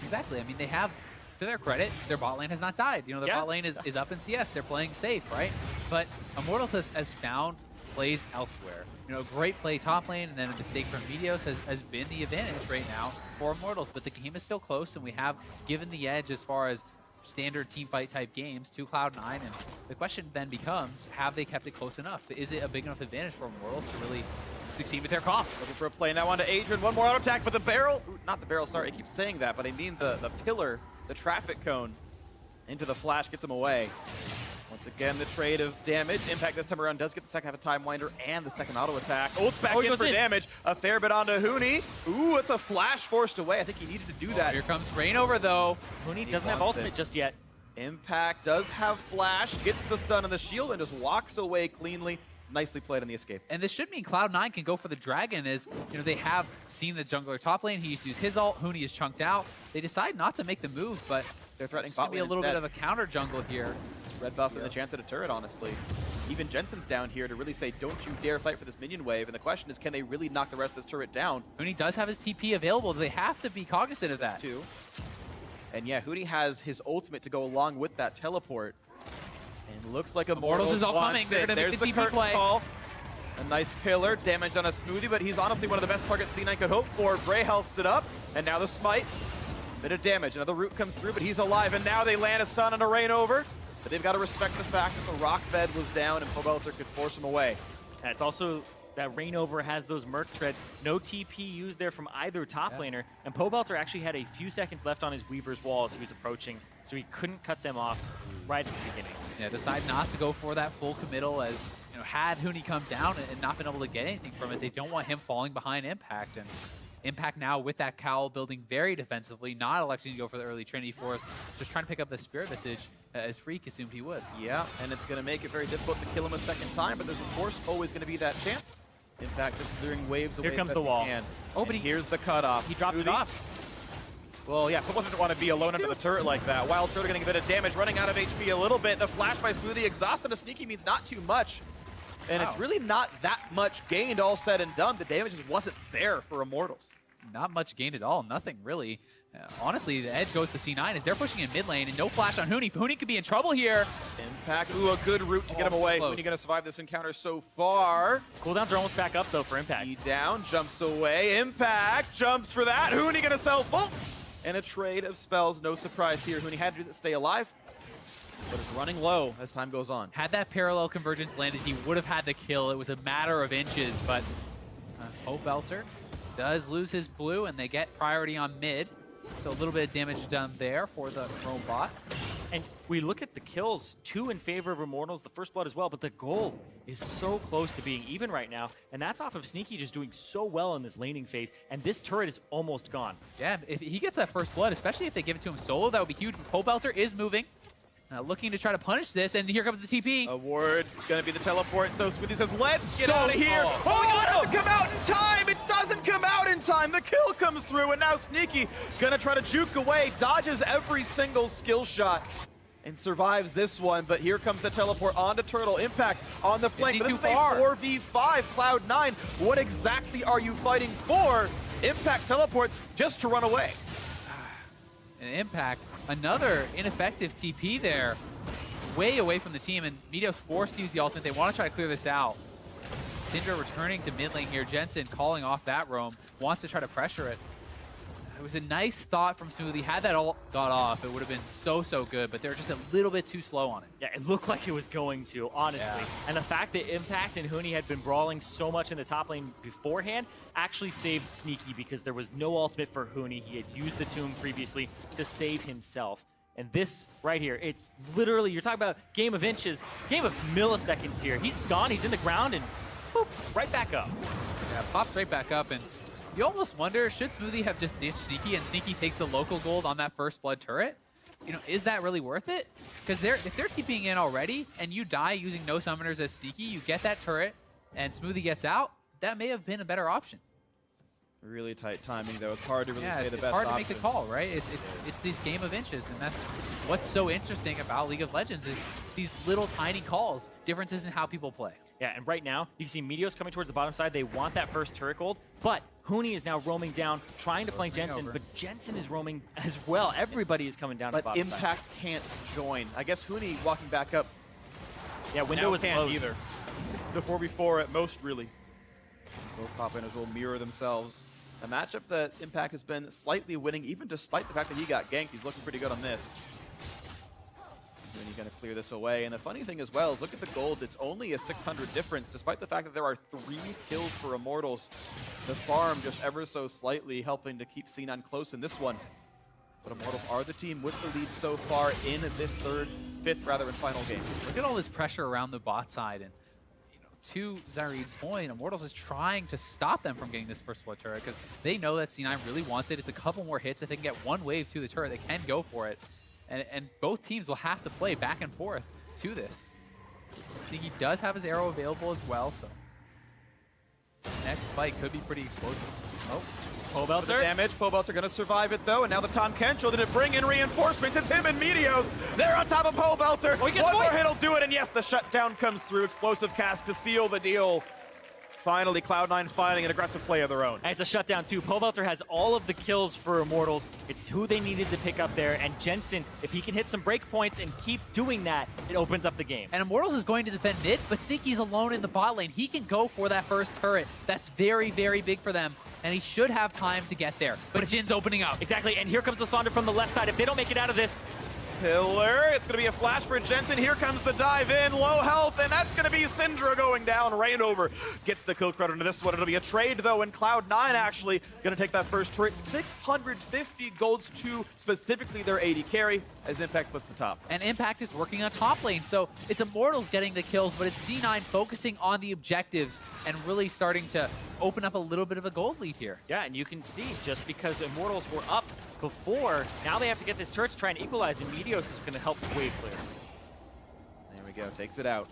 Exactly. I mean, they have, to their credit, their bot lane has not died. You know, their bot lane is up in CS. They're playing safe, right? But Immortals has found plays elsewhere. You know, great play top lane, and then a mistake from Meteos has been the advantage right now for Immortals. But the game is still close, and we have given the edge as far as standard team fight type games to Cloud9. And the question then becomes, have they kept it close enough? Is it a big enough advantage for Immortals to really succeed with their comp? Looking for a play now onto Adrian. One more auto attack, but the barrel, not the barrel, sorry, I keep saying that, but I mean the pillar, the traffic cone into the flash gets him away. Once again, the trade of damage. Impact this time around does get the second half of Time Winder and the second auto attack. Ult's back in for damage. A fair bit onto Huni. Ooh, it's a flash forced away. I think he needed to do that. Here comes Rainover, though. Huni doesn't have ultimate just yet. Impact does have flash, gets the stun on the shield, and just walks away cleanly. Nicely played on the escape. And this should mean Cloud9 can go for the dragon, as you know they have seen the jungler top lane. He used to use his ult. Huni is chunked out. They decide not to make the move, but they're threatening it's going to be a little instead. bit of a counter jungle here. Red buff and the chance at a turret, honestly. Even Jensen's down here to really say, don't you dare fight for this minion wave. And the question is, can they really knock the rest of this turret down? Huni does have his TP available. They have to be cognizant of that. Too. And yeah, Huni has his ultimate to go along with that teleport. And looks like Immortals is all coming. They're going to make the TP play. Call. A nice pillar, damage on a smoothie, but he's honestly one of the best targets C9 could hope for. Bray healths it up, and now the smite. Bit of damage. Another root comes through, but he's alive, and now they land a stun on a Rainover. But they've got to respect the fact that the rock bed was down and Pobelter could force him away. And it's also that Rainover has those Merc Tread. No TP used there from either top laner. And Pobelter actually had a few seconds left on his Weaver's wall as he was approaching, so he couldn't cut them off right at the beginning. Yeah, decide not to go for that full committal, as you know, had Huni come down and not been able to get anything from it, they don't want him falling behind Impact. And Impact now with that cowl building very defensively, not electing to go for the early Trinity Force, just trying to pick up the Spirit Visage as Freak assumed he would. Yeah, and it's going to make it very difficult to kill him a second time, but there's of course always going to be that chance. Impact just clearing waves away. Here comes the wall. Oh, but here's the cutoff. He dropped it off. Well, yeah, Pobelter didn't want to be alone under the turret like that. Wild Turtle getting a bit of damage, running out of HP a little bit. The flash by Smoothie, exhausted a sneaky means not too much. And it's really not that much gained all said and done. The damage just wasn't there for Immortals. Not much gained at all, nothing really. Honestly, the edge goes to C9 as they're pushing in mid lane, and no flash on Huni. Huni could be in trouble here. Impact, ooh, a good route to get him away. Huni gonna survive this encounter so far. Cooldowns are almost back up though for Impact. He down, jumps away. Impact jumps for that. Huni gonna self-ult. And a trade of spells, no surprise here. Huni had to stay alive, but it's running low as time goes on. Had that parallel convergence landed, he would have had the kill. It was a matter of inches, but Pobelter does lose his blue, and they get priority on mid. So a little bit of damage done there for the Chrome bot. And we look at the kills, 2 in favor of Immortals, the first blood as well, but the goal is so close to being even right now, and that's off of Sneaky just doing so well in this laning phase, and this turret is almost gone. Yeah, if he gets that first blood, especially if they give it to him solo, that would be huge. Pobelter is moving, looking to try to punish this, and here comes the TP. A ward, gonna be the teleport, so Smoothie says, let's get out of here. Oh, it doesn't come out in time! It doesn't come out in time! The kill comes through, and now Sneaky gonna try to juke away, dodges every single skill shot, and survives this one, but here comes the teleport onto Turtle. Impact on the flank, but this is a 4v5 Cloud9. What exactly are you fighting for? Impact teleports just to run away. An Impact, another ineffective TP there, way away from the team, and Meteos forced to use the ultimate. They want to try to clear this out. Syndra returning to mid lane here. Jensen calling off that roam, wants to try to pressure it. It was a nice thought from Smoothie. Had that ult got off, it would have been so good, but they're just a little bit too slow on it. Yeah, it looked like it was going to, honestly. Yeah. And the fact that Impact and Huni had been brawling so much in the top lane beforehand actually saved Sneaky, because there was no ultimate for Huni. He had used the tomb previously to save himself. And this right here, it's literally, you're talking about game of inches, game of milliseconds here. He's gone, he's in the ground, and boop, right back up. Yeah, pops right back up, and You almost wonder, should Smoothie have just ditched Sneaky and Sneaky takes the local gold on that first blood turret? You know, is that really worth it? Because if they're keeping in already and you die using no summoners as Sneaky, you get that turret and Smoothie gets out, that may have been a better option. Really tight timing, though. It's hard to really say the best it's hard option. to make the call, right? It's these game of inches, and that's what's so interesting about League of Legends is these little tiny calls, differences in how people play. Yeah, and right now, you can see Meteos coming towards the bottom side. They want that first turret gold, but Huni is now roaming down, trying to flank Jensen, but Jensen is roaming as well. Everybody is coming down to the But bottom Impact can't join. I guess Huni walking back up. Yeah, window was can't closed. either. It's a 4v4 at most, really. Both top laners will mirror themselves. A matchup that Impact has been slightly winning, even despite the fact that he got ganked. He's looking pretty good on this. And then you're going to clear this away. And the funny thing as well is look at the gold. It's only a 600 difference, despite the fact that there are 3 kills for Immortals. The farm just ever so slightly helping to keep C9 close in this one. But Immortals are the team with the lead so far in this fifth and final game. Look at all this pressure around the bot side, and to Zarid's point, Immortals is trying to stop them from getting this first blood turret because they know that C9 really wants it. It's a couple more hits. If they can get one wave to the turret, they can go for it. And both teams will have to play back and forth to this. Sneaky does have his arrow available as well, so next fight could be pretty explosive. Oh, Pobelter. Damage. Pobelter going to survive it, though. And now the Tom Kenchel didn't bring in reinforcements. It's him and Meteos. They're on top of Pobelter. One more hit will do it. And yes, the shutdown comes through. Explosive cast to seal the deal. Finally, Cloud9 finding an aggressive play of their own. And it's a shutdown, too. Pobelter has all of the kills for Immortals. It's who they needed to pick up there. And Jensen, if he can hit some breakpoints and keep doing that, it opens up the game. And Immortals is going to defend mid, but Sneaky's alone in the bot lane. He can go for that first turret. That's very, very big for them. And he should have time to get there. But Jin's opening up. Exactly, and here comes the Sonder from the left side. If they don't make it out of this, Pillar, it's going to be a flash for Jensen. Here comes the dive in, low health, and that's going to be Syndra going down. Rainover gets the kill credit into this one. It'll be a trade, though, and Cloud9 actually going to take that first turret. 650 golds to specifically their AD carry as Impact splits the top. And Impact is working on top lane, so it's Immortals getting the kills, but it's C9 focusing on the objectives and really starting to open up a little bit of a gold lead here. yeah, and you can see just because Immortals were up before, now they have to get this turret to try and equalize, and Meteos is going to help the wave clear. There we go, takes it out.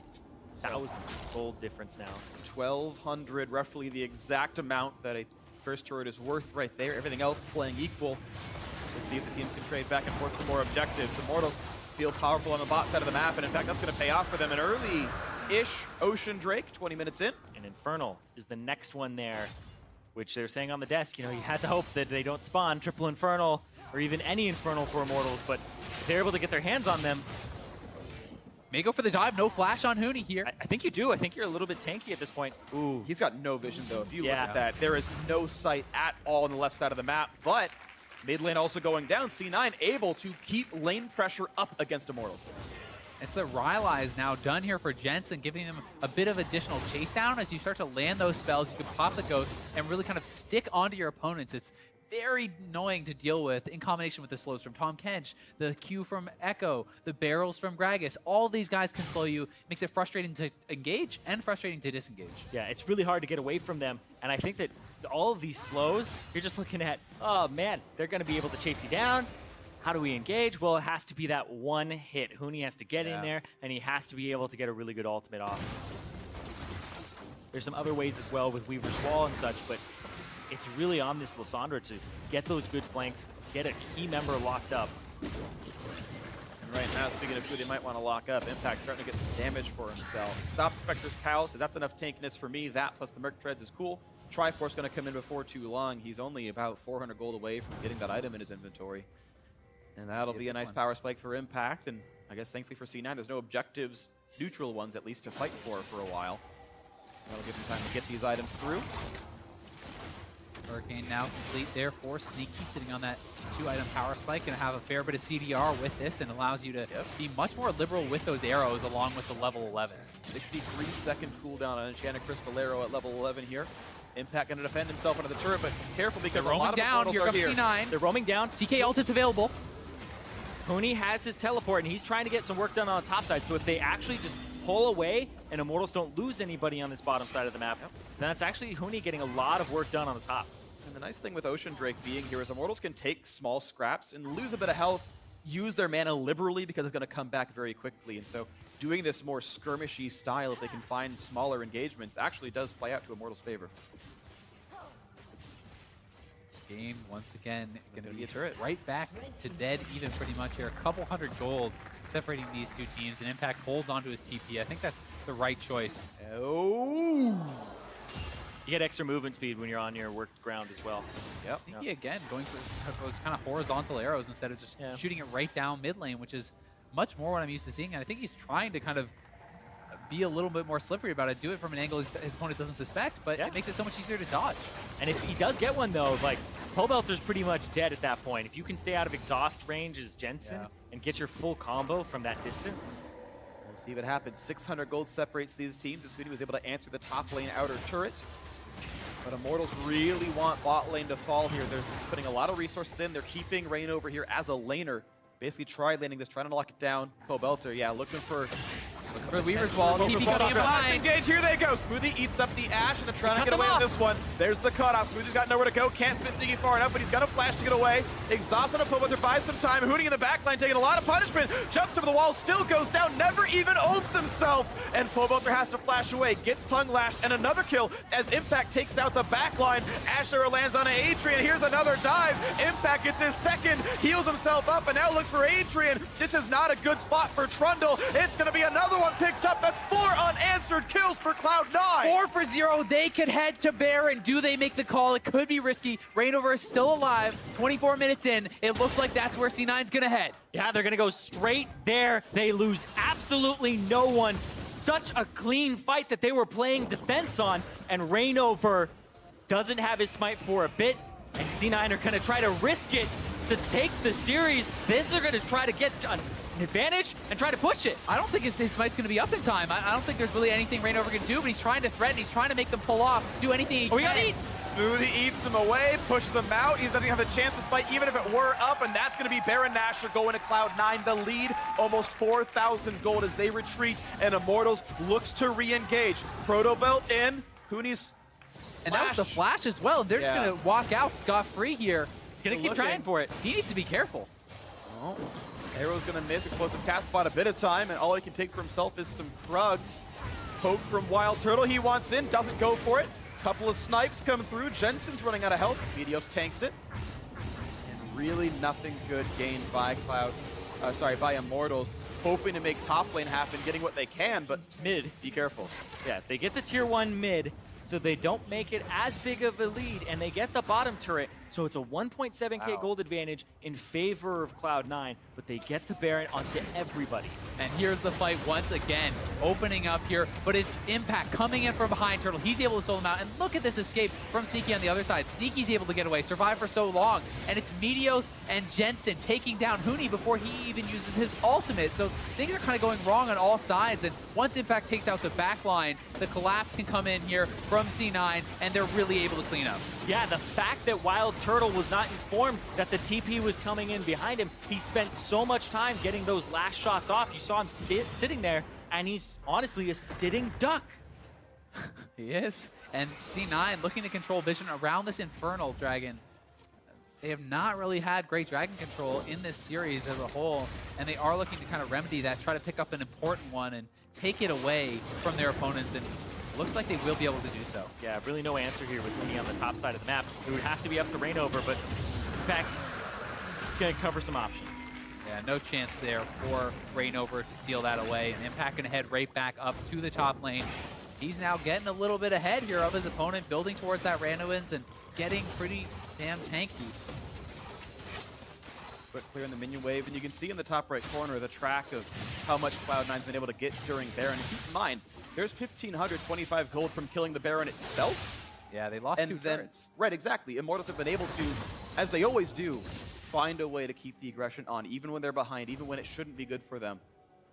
1,000 gold difference now. 1,200, roughly the exact amount that a first turret is worth right there. Everything else playing equal. We'll see if the teams can trade back and forth for more objectives. Immortals feel powerful on the bot side of the map, and in fact, that's going to pay off for them. An early-ish Ocean Drake, 20 minutes in. And Infernal is the next one there, which they're saying on the desk, you know, you had to hope that they don't spawn triple Infernal or even any Infernal for Immortals, but if they're able to get their hands on them. May go for the dive, no flash on Huni here. I think you do. I think you're a little bit tanky at this point. Ooh, he's got no vision, though. If you look Yeah. at that, there is no sight at all on the left side of the map, but mid lane also going down. C9 able to keep lane pressure up against Immortals. It's the Rylai is now done here for Jensen, giving them a bit of additional chase down. As you start to land those spells, you can pop the Ghost and really kind of stick onto your opponents. It's very annoying to deal with in combination with the slows from Tom Kench, the Q from Echo, the barrels from Gragas. All these guys can slow you. Makes it frustrating to engage and frustrating to disengage. Yeah, it's really hard to get away from them, and I think that all of these slows, you're just looking at, oh man, they're going to be able to chase you down. How do we engage? Well, it has to be that one hit. Huni has to get in there, and he has to be able to get a really good ultimate off. There's some other ways as well with Weaver's Wall and such, but it's really on this Lysandra to get those good flanks, get a key member locked up. And right now, speaking of who they might want to lock up, Impact starting to get some damage for himself. Stop Spectre's Cow, so that's enough tankiness for me. That plus the Merc Treads is cool. Triforce going to come in before too long. He's only about 400 gold away from getting that item in his inventory. And that'll be a nice power spike for Impact, and I guess thankfully for C9, there's no objectives, neutral ones at least, to fight for a while. That'll give them time to get these items through. Hurricane now complete there for Sneaky, sitting on that 2-item power spike, and have a fair bit of CDR with this, and allows you to be much more liberal with those arrows along with the level 11. 63-second cooldown on Enchanted Crystal Arrow at level 11 here. Impact going to defend himself under the turret, but careful because They're roaming down. Here comes C9. They're roaming down. TK ult is available. Huni has his teleport, and he's trying to get some work done on the top side. So if they actually just pull away and Immortals don't lose anybody on this bottom side of the map, then that's actually Huni getting a lot of work done on the top. And the nice thing with Ocean Drake being here is Immortals can take small scraps and lose a bit of health, use their mana liberally because it's going to come back very quickly. And so doing this more skirmishy style, if they can find smaller engagements, actually does play out to Immortals' favor. Game, once again, going to be a turret right back to dead even pretty much here. A couple hundred gold separating these two teams, and Impact holds onto his TP. I think that's the right choice. Oh! You get extra movement speed when you're on your worked ground as well. Yep. Sneaky again, going for those kind of horizontal arrows instead of just shooting it right down mid lane, which is much more what I'm used to seeing. And I think he's trying to kind of be a little bit more slippery about it, do it from an angle his opponent doesn't suspect, but it makes it so much easier to dodge. And if he does get one, though, like, Pobelter's pretty much dead at that point. If you can stay out of exhaust range as Jensen and get your full combo from that distance. We'll see what happens. 600 gold separates these teams. As was able to answer the top lane outer turret. But Immortals really want bot lane to fall here. They're putting a lot of resources in. They're keeping Rain over here as a laner. Basically tri-laning this, trying to lock it down. Pobelter, looking for Weaver's Wall. TP coming in behind. Engage, here they go. Smoothie eats up the Ashe, and they're trying to get away with this one. There's the cutoff. Smoothie's got nowhere to go. Can't spin Sneaky far enough, but he's got a flash to get away. Exhausted on Pobelter buys some time. Hootie in the backline taking a lot of punishment. Jumps over the wall, still goes down, never even ults himself. And Pobelter has to flash away. Gets tongue lashed, and another kill as Impact takes out the backline. Asher lands on Adrian. Here's another dive. Impact gets his second, heals himself up, and now looks for Adrian. This is not a good spot for Trundle. It's going to be another one picked up. That's 4 unanswered kills for Cloud9. 4 for 0. They could head to Baron. Do they make the call? It could be risky. Reignover is still alive. 24 minutes in. It looks like that's where C9's going to head. Yeah, they're going to go straight there. They lose absolutely no one. Such a clean fight that they were playing defense on. And Reignover doesn't have his smite for a bit. And C9 are going to try to risk it to take the series. This are going to try to get an advantage and try to push it. I don't think his smite's going to be up in time. I don't think there's really anything Reignover can do, but he's trying to threaten. He's trying to make them pull off, do anything he can. We got to eat. Smoothie eats him away, pushes him out. He doesn't have a chance to spike even if it were up, and that's going to be Baron Nashor going to Cloud9. The lead, almost 4,000 gold as they retreat, and Immortals looks to re-engage. Proto Belt in, Hooney's and that was the flash as well. They're just going to walk out scot-free here. He's going to keep trying for it. He needs to be careful. Oh. Arrow's going to miss. Explosive cast bought a bit of time, and all he can take for himself is some Krugs. Poke from Wild Turtle. He wants in, doesn't go for it. Couple of snipes come through. Jensen's running out of health. Meteos tanks it. And really nothing good gained by by Immortals. Hoping to make top lane happen, getting what they can, but mid. Be careful. Yeah, they get the tier 1 mid, so they don't make it as big of a lead, and they get the bottom turret, so it's a 1.7k gold advantage in favor of Cloud9, but they get the Baron onto everybody. And here's the fight once again, opening up here, but it's Impact coming in from behind Turtle. He's able to solo him out, and look at this escape from Sneaky on the other side. Sneaky's able to get away, survive for so long, and it's Meteos and Jensen taking down Hoonie before he even uses his ultimate, so things are kind of going wrong on all sides, and once Impact takes out the backline, the collapse can come in here from C9, and they're really able to clean up. Yeah, the fact that Wild Turtle was not informed that the TP was coming in behind him, he spent so much time getting those last shots off. You saw him sitting there, and he's honestly a sitting duck. He is. And C9 looking to control vision around this Infernal Dragon. They have not really had great dragon control in this series as a whole, and they are looking to kind of remedy that, try to pick up an important one and take it away from their opponents, and looks like they will be able to do so. Yeah, really no answer here with Hoonie on the top side of the map. It would have to be up to Reignover, but Impact going to cover some options. Yeah, no chance there for Reignover to steal that away, and Impact going to head right back up to the top lane. He's now getting a little bit ahead here of his opponent, building towards that Randuin's and getting pretty damn tanky. Quick clear in the minion wave, and you can see in the top right corner the track of how much Cloud9's been able to get during Baron. And keep in mind, there's 1,525 gold from killing the Baron itself. Yeah, they lost 2 turrets. Right, exactly. Immortals have been able to, as they always do, find a way to keep the aggression on, even when they're behind, even when it shouldn't be good for them.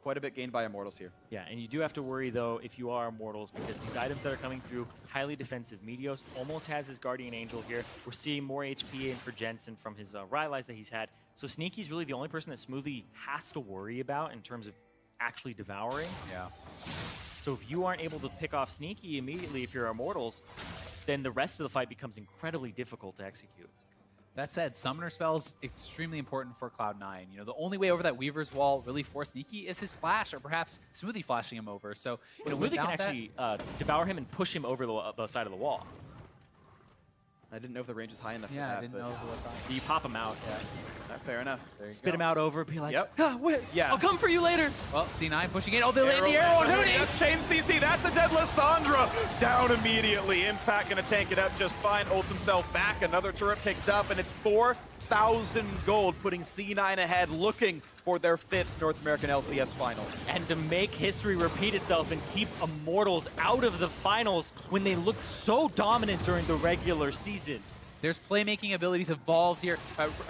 Quite a bit gained by Immortals here. Yeah, and you do have to worry, though, if you are Immortals, because these items that are coming through, highly defensive. Meteos almost has his Guardian Angel here. We're seeing more HP in for Jensen from his Rylai's that he's had. So Sneaky's really the only person that Smoothie has to worry about in terms of actually devouring. Yeah. So if you aren't able to pick off Sneaky immediately if you're Immortals, then the rest of the fight becomes incredibly difficult to execute. That said, Summoner Spell's extremely important for Cloud9. You know, the only way over that Weaver's Wall really for Sneaky is his flash, or perhaps Smoothie flashing him over. So, Smoothie can actually devour him and push him over the side of the wall. I didn't know if the range is high enough for yeah, that. I didn't know it was high. You pop him out. Yeah. Fair enough. Spit him out over, be like, Yep. I'll come for you later. Well, C9 pushing in. Oh, they land the arrow on Hootie. That's Chain CC. That's a dead Lissandra. Down immediately. Impact gonna tank it up just fine. Ults himself back. Another turret picked up, and it's 4,000 gold, putting C9 ahead, looking for their 5th North American LCS final. And to make history repeat itself and keep Immortals out of the finals when they looked so dominant during the regular season. There's playmaking abilities evolved here,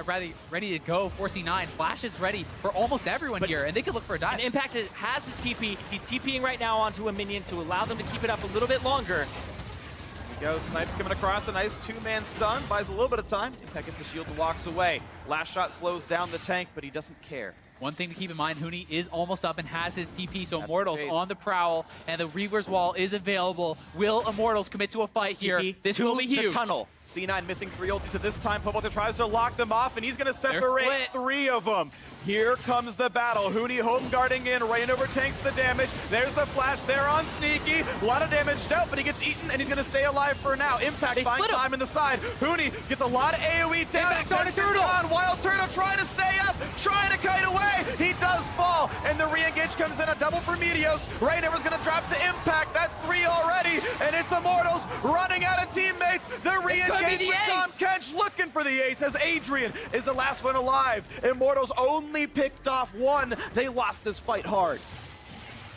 ready to go for C9. Flash is ready for almost everyone here, and they could look for a dive. And Impact has his TP. He's TPing right now onto a minion to allow them to keep it up a little bit longer. Here we go. Snipes coming across. A nice 2-man stun. Buys a little bit of time. Impact gets the shield and walks away. Last shot slows down the tank, but he doesn't care. One thing to keep in mind, Huni is almost up and has his TP, so Immortals on the prowl, and the Reaver's Wall is available. Will Immortals commit to a fight here? This will be huge. The tunnel. C9 missing 3 ultis at this time. Pobelter tries to lock them off, and he's going to separate 3 of them. Here comes the battle. Huni home guarding in. Rainover tanks the damage. There's the flash there on Sneaky. A lot of damage dealt, but he gets eaten, and he's going to stay alive for now. Impact finds time in the side. Huni gets a lot of AoE down. Impact on Turtle. Wild Turtle trying to stay up, trying to kite away. He does fall, and the re-engage comes in. A double for Meteos. Rainover's going to drop to Impact. That's 3 already, and it's Immortals running out of teammates. The re-engage with Tom Kench looking for the ace as Adrian is the last one alive. Immortals only picked off 1. They lost this fight hard.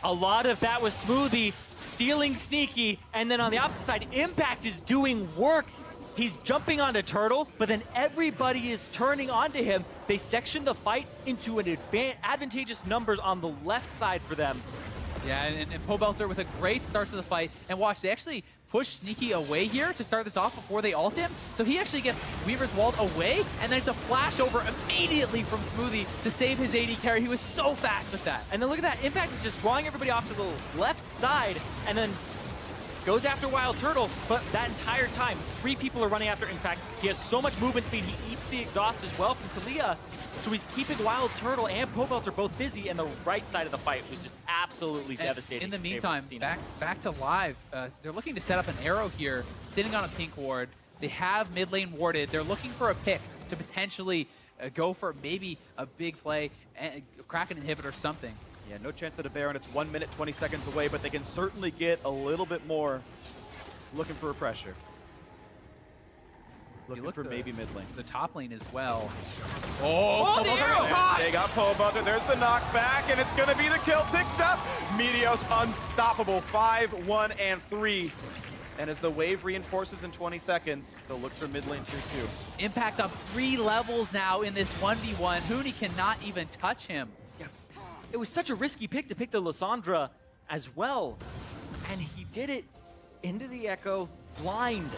A lot of that was Smoothie stealing Sneaky, and then on the opposite side, Impact is doing work. He's jumping onto Turtle, but then everybody is turning onto him. They section the fight into an advantageous numbers on the left side for them. Yeah, and Pobelter with a great start to the fight. And watch, they actually push Sneaky away here to start this off before they ult him. So he actually gets Weaver's Walled away, and then it's a flash over immediately from Smoothie to save his AD carry. He was so fast with that. And then look at that, Impact is just drawing everybody off to the left side, and then goes after Wild Turtle, but that entire time, 3 people are running after Impact. He has so much movement speed, he eats the exhaust as well from Talia, so he's keeping Wild Turtle and Pobelter both busy, and the right side of the fight was just absolutely devastating. In the meantime, back to live, they're looking to set up an arrow here, sitting on a pink ward. They have mid lane warded. They're looking for a pick to potentially go for maybe a big play, and crack an inhibitor or something. Yeah, no chance at a Baron. It's 1 minute, 20 seconds away, but they can certainly get a little bit more looking for a pressure. Looking for maybe mid lane. The top lane as well. Oh, the arrow's hot! They got Pobelter. There's the knockback, and it's going to be the kill picked up. Meteos unstoppable. 5, 1, and 3. And as the wave reinforces in 20 seconds, they'll look for mid lane tier 2. Impact up 3 levels now in this 1v1. Huni cannot even touch him. Yeah. It was such a risky pick to pick the Lissandra as well. And he did it into the Echo blind.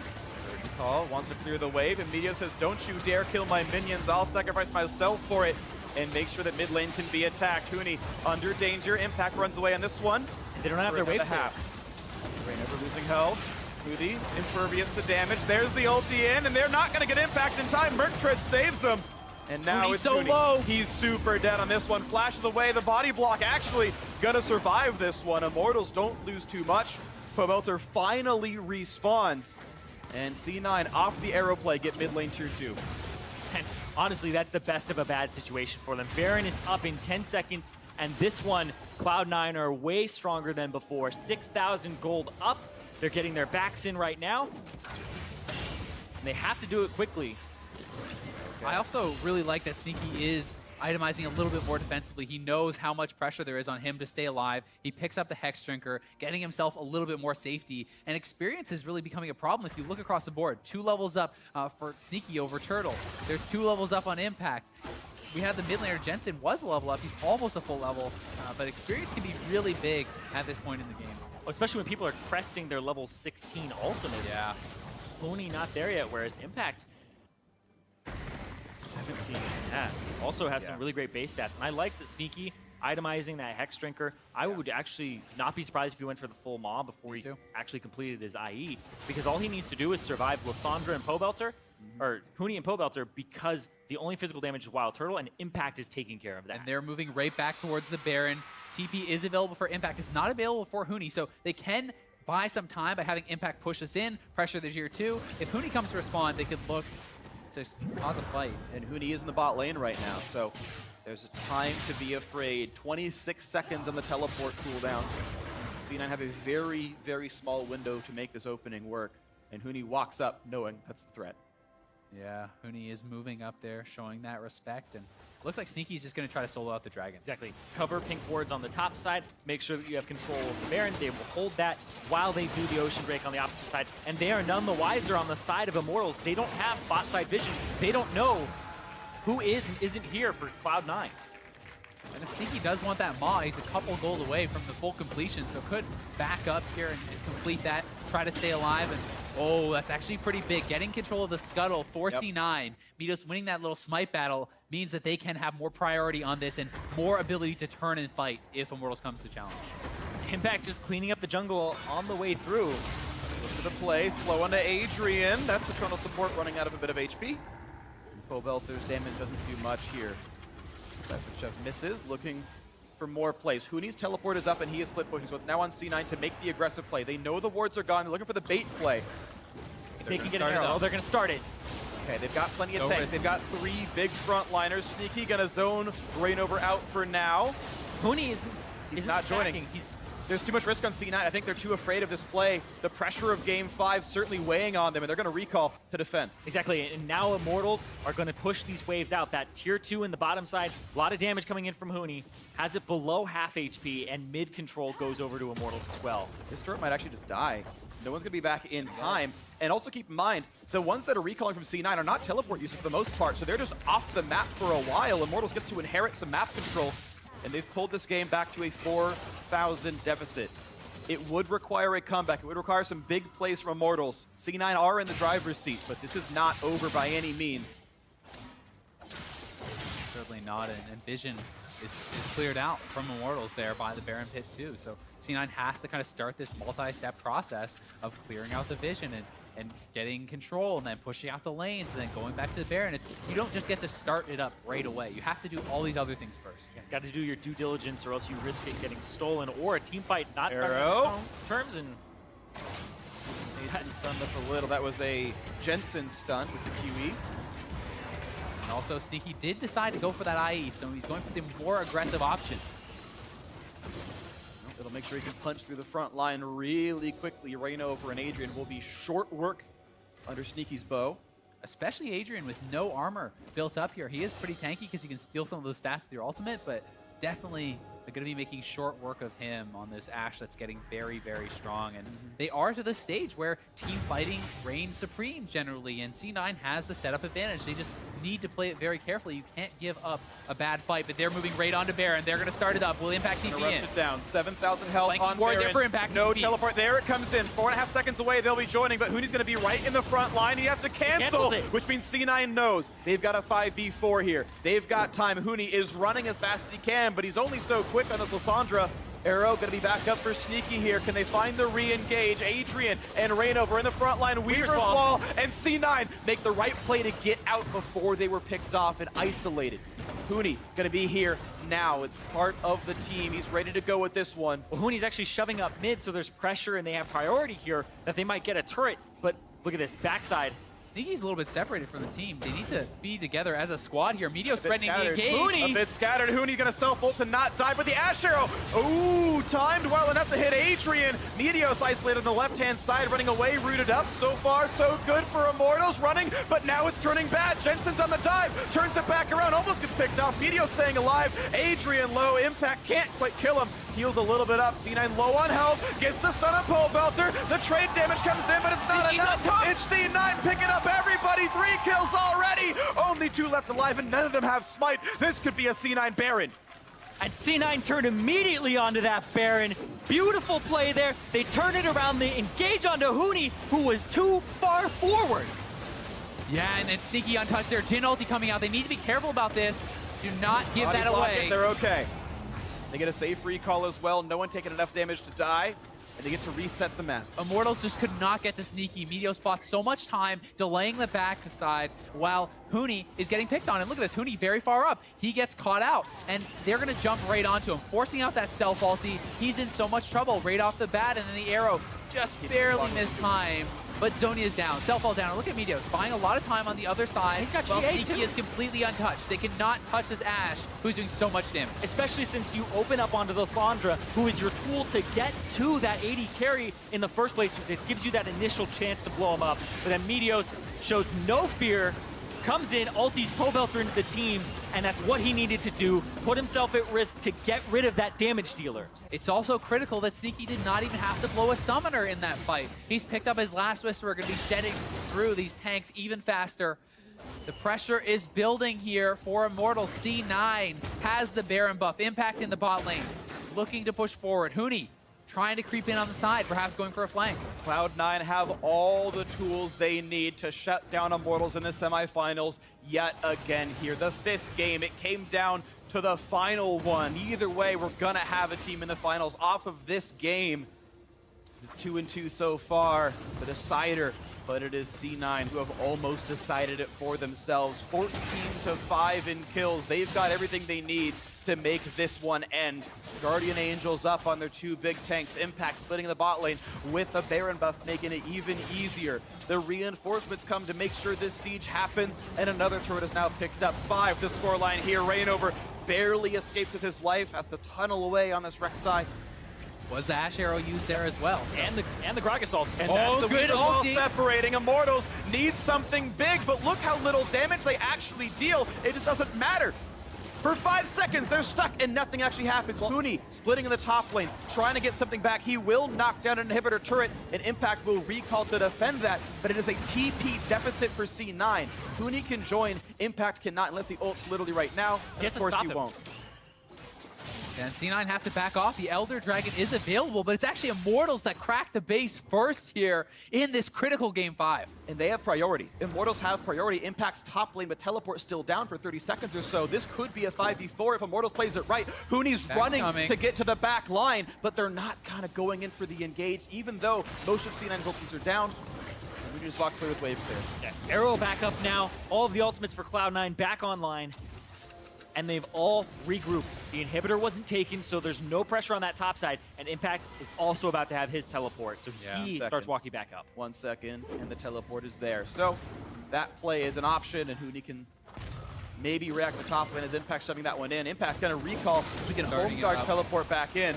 Call wants to clear the wave, and Meteos says, don't you dare kill my minions. I'll sacrifice myself for it and make sure that mid lane can be attacked. Huni under danger. Impact runs away on this one. They don't have their wave half. Rainover losing health. Smoothie impervious to damage. There's the ulti in, and they're not going to get Impact in time. Merc Tread saves them. And now it's so low. He's super dead on this one. Flashes away. The body block actually gonna survive this one. Immortals don't lose too much. Pobelter finally respawns. And C9 off the arrow play, get mid lane tier 2. And honestly, that's the best of a bad situation for them. Baron is up in 10 seconds, and this one, Cloud9 are way stronger than before. 6,000 gold up. They're getting their backs in right now. And they have to do it quickly. I also really like that Sneaky is itemizing a little bit more defensively. He knows how much pressure there is on him to stay alive. He picks up the Hex Drinker, getting himself a little bit more safety. And experience is really becoming a problem if you look across the board. 2 levels up for Sneaky over Turtle. There's 2 levels up on Impact. We had the mid laner Jensen was a level up. He's almost a full level. But experience can be really big at this point in the game. Especially when people are cresting their level 16 ultimate. Yeah. Pony not there yet, whereas Impact 17. yeah, also has some really great base stats. And I like that Sneaky itemizing that Hex Drinker. I would actually not be surprised if he went for the full Maw before he actually completed his IE, because all he needs to do is survive Lissandra and Pobelter, or Huni and Pobelter, because the only physical damage is Wild Turtle, and Impact is taking care of that. And they're moving right back towards the Baron. TP is available for Impact. It's not available for Huni, so they can buy some time by having Impact push us in, pressure the Tier 2. If Huni comes to respond, they could look to cause a fight. And Huni is in the bot lane right now, so there's a time to be afraid. 26 seconds on the teleport cooldown. C9 have a very, very small window to make this opening work, and Huni walks up knowing that's the threat. Yeah, Huni is moving up there, showing that respect, and looks like Sneaky's just going to try to solo out the dragon. Exactly. Cover pink wards on the top side. Make sure that you have control of the Baron. They will hold that while they do the Ocean Break on the opposite side. And they are none the wiser on the side of Immortals. They don't have bot side vision. They don't know who is and isn't here for Cloud9. And if Sneaky does want that Maw, he's a couple gold away from the full completion, so could back up here and complete that, try to stay alive. And oh, that's actually pretty big. Getting control of the Scuttle for C9. Midos winning that little smite battle means that they can have more priority on this and more ability to turn and fight if Immortals comes to challenge. Impact just cleaning up the jungle on the way through. Look for the play, slow onto Adrian. That's Eternal Support running out of a bit of HP. Pobelter's damage doesn't do much here. Chef misses, looking for more plays. Huni's teleport is up and he is split pushing, so it's now on C9 to make the aggressive play. They know the wards are gone. They're looking for the bait play. If they can get an arrow, they're going to start it. Okay, they've got plenty of tanks. They've got 3 big frontliners. Sneaky gonna zone Rainover out for now. Huni isn't not joining. There's too much risk on C9. I think they're too afraid of this play. The pressure of Game 5 certainly weighing on them, and they're going to recall to defend. Exactly, and now Immortals are going to push these waves out. That Tier 2 in the bottom side, a lot of damage coming in from Huni. Has it below half HP, and mid control goes over to Immortals as well. This turret might actually just die. No one's going to be back in time. And also keep in mind, the ones that are recalling from C9 are not teleport users for the most part, so they're just off the map for a while. Immortals gets to inherit some map control, and they've pulled this game back to a 4,000 deficit. It would require a comeback. It would require some big plays from Immortals. C9 are in the driver's seat, but this is not over by any means. Certainly not, and Vision is cleared out from Immortals there by the Baron Pit too. So C9 has to kind of start this multi-step process of clearing out the Vision and getting control and then pushing out the lanes and then going back to the Baron. You don't just get to start it up right away. You have to do all these other things first. Yeah, got to do your due diligence or else you risk it getting stolen or a team fight not starting on terms. And stunned up a little. That was a Jensen stun with the QE. And also Sneaky did decide to go for that IE, so he's going for the more aggressive option. It'll make sure he can punch through the front line really quickly. Rainover and Adrian will be short work under Sneaky's bow. Especially Adrian with no armor built up here. He is pretty tanky because you can steal some of those stats with your ultimate, but definitely they're going to be making short work of him on this Ashe that's getting very, very strong. And they are to the stage where team fighting reigns supreme generally, and C9 has the setup advantage. They just need to play it very carefully. You can't give up a bad fight, but they're moving right onto Baron. They're going to start it up. Will Impact TP in? Interrupted down. 7,000 health on Baron. There for Impact. No teleport. There it comes in. 4.5 seconds away. They'll be joining, but Huni's going to be right in the front line. He has to cancel, which means C9 knows they've got a 5v4 here. They've got time. Huni is running as fast as he can, but he's only so quick on this Lissandra. Arrow going to be back up for Sneaky here. Can they find the re-engage? Adrian and Rainover in the front line. Weaver's Wall and C9 make the right play to get out before they were picked off and isolated. Huni going to be here now. It's part of the team. He's ready to go with this one. Well, Huni's actually shoving up mid, so there's pressure and they have priority here that they might get a turret. But look at this backside. Sneaky's a little bit separated from the team. They need to be together as a squad here. Meteor spreading the engage. Huni. A bit scattered. Huni gonna self-ult to not die, but the Ashe Arrow, ooh, timed well enough to hit Adrian. Meteos isolated on the left-hand side, running away, rooted up. So far, so good for Immortals, running, but now it's turning bad. Jensen's on the dive, turns it back around, almost gets picked off. Meteos staying alive. Adrian low, Impact can't quite kill him. Heals a little bit up. C9 low on health, gets the stun on Pobelter. The trade damage comes in, but it's not enough. It's C9 picking up everybody. 3 kills already. Only 2 left alive, and none of them have smite. This could be a C9 Baron. And C9 turned immediately onto that Baron. Beautiful play there. They turn it around. They engage onto Huni, who was too far forward. Yeah, and then Sneaky untouched there. Jhin ulti coming out. They need to be careful about this. Do not give that away. They're okay. They get a safe recall as well. No one taking enough damage to die. And they get to reset the map. Immortals just could not get to Sneaky. Meteor spots so much time, delaying the backside, while Huni is getting picked on. And look at this, Huni very far up. He gets caught out, and they're going to jump right onto him, forcing out that self-ulti. He's in so much trouble right off the bat, and then the arrow just barely missed time. But Zonia is down, self-ult down. Look at Meteos, buying a lot of time on the other side. He's got while GA Sneaky too. is completely untouched. They cannot touch this Ashe, who's doing so much damage. Especially since you open up onto the Slandra, who is your tool to get to that 80 carry in the first place. It gives you that initial chance to blow him up. But then Meteos shows no fear, comes in, ultis Pobelter into the team, and that's what he needed to do. Put himself at risk to get rid of that damage dealer. It's also critical that Sneaky did not even have to blow a summoner in that fight. He's picked up his last Whisperer, going to be shedding through these tanks even faster. The pressure is building here for Immortals. C9 has the Baron buff, Impact in the bot lane, looking to push forward. Huni trying to creep in on the side, perhaps going for a flank. Cloud9 have all the tools they need to shut down Immortals in the semifinals yet again here. The 5th game, it came down to the final one. Either way, we're gonna have a team in the finals off of this game. It's 2-2 so far, the decider, but it is C9 who have almost decided it for themselves. 14-5 in kills. They've got everything they need to make this one end. Guardian Angels up on their 2 big tanks. Impact splitting the bot lane with a Baron buff, making it even easier. The reinforcements come to make sure this siege happens, and another turret is now picked up. 5 to scoreline here. Reignover barely escapes with his life, has to tunnel away on this Rek'Sai. Was the Ashe arrow used there as well? So. And the Gragas ult. And that's the good weak as well ulti. separating. Immortals need something big, but look how little damage they actually deal. It just doesn't matter. For 5 seconds, they're stuck and nothing actually happens. Huni splitting in the top lane, trying to get something back. He will knock down an inhibitor turret, and Impact will recall to defend that, but it is a TP deficit for C9. Huni can join, Impact cannot unless he ults literally right now. He has Of to course stop he him. won't. And C9 have to back off. The Elder Dragon is available, but it's actually Immortals that crack the base first here in this critical game 5. And they have priority. Immortals have priority. Impact's top lane, but teleport still down for 30 seconds or so. This could be a 5v4 if Immortals plays it right. Huni's running coming. to get to the back line, but they're not kind of going in for the engage, even though most of C9's ultis are down. And Huni just walks away with waves there. Yeah, arrow back up now. All of the ultimates for Cloud9 back online. And they've all regrouped. The inhibitor wasn't taken, so there's no pressure on that top side. And Impact is also about to have his teleport, so he starts walking back up. 1 second, and the teleport is there. So that play is an option, and Huni can maybe react to top lane as Impact shoving that one in. Impact gonna recall, we can home guard teleport back in.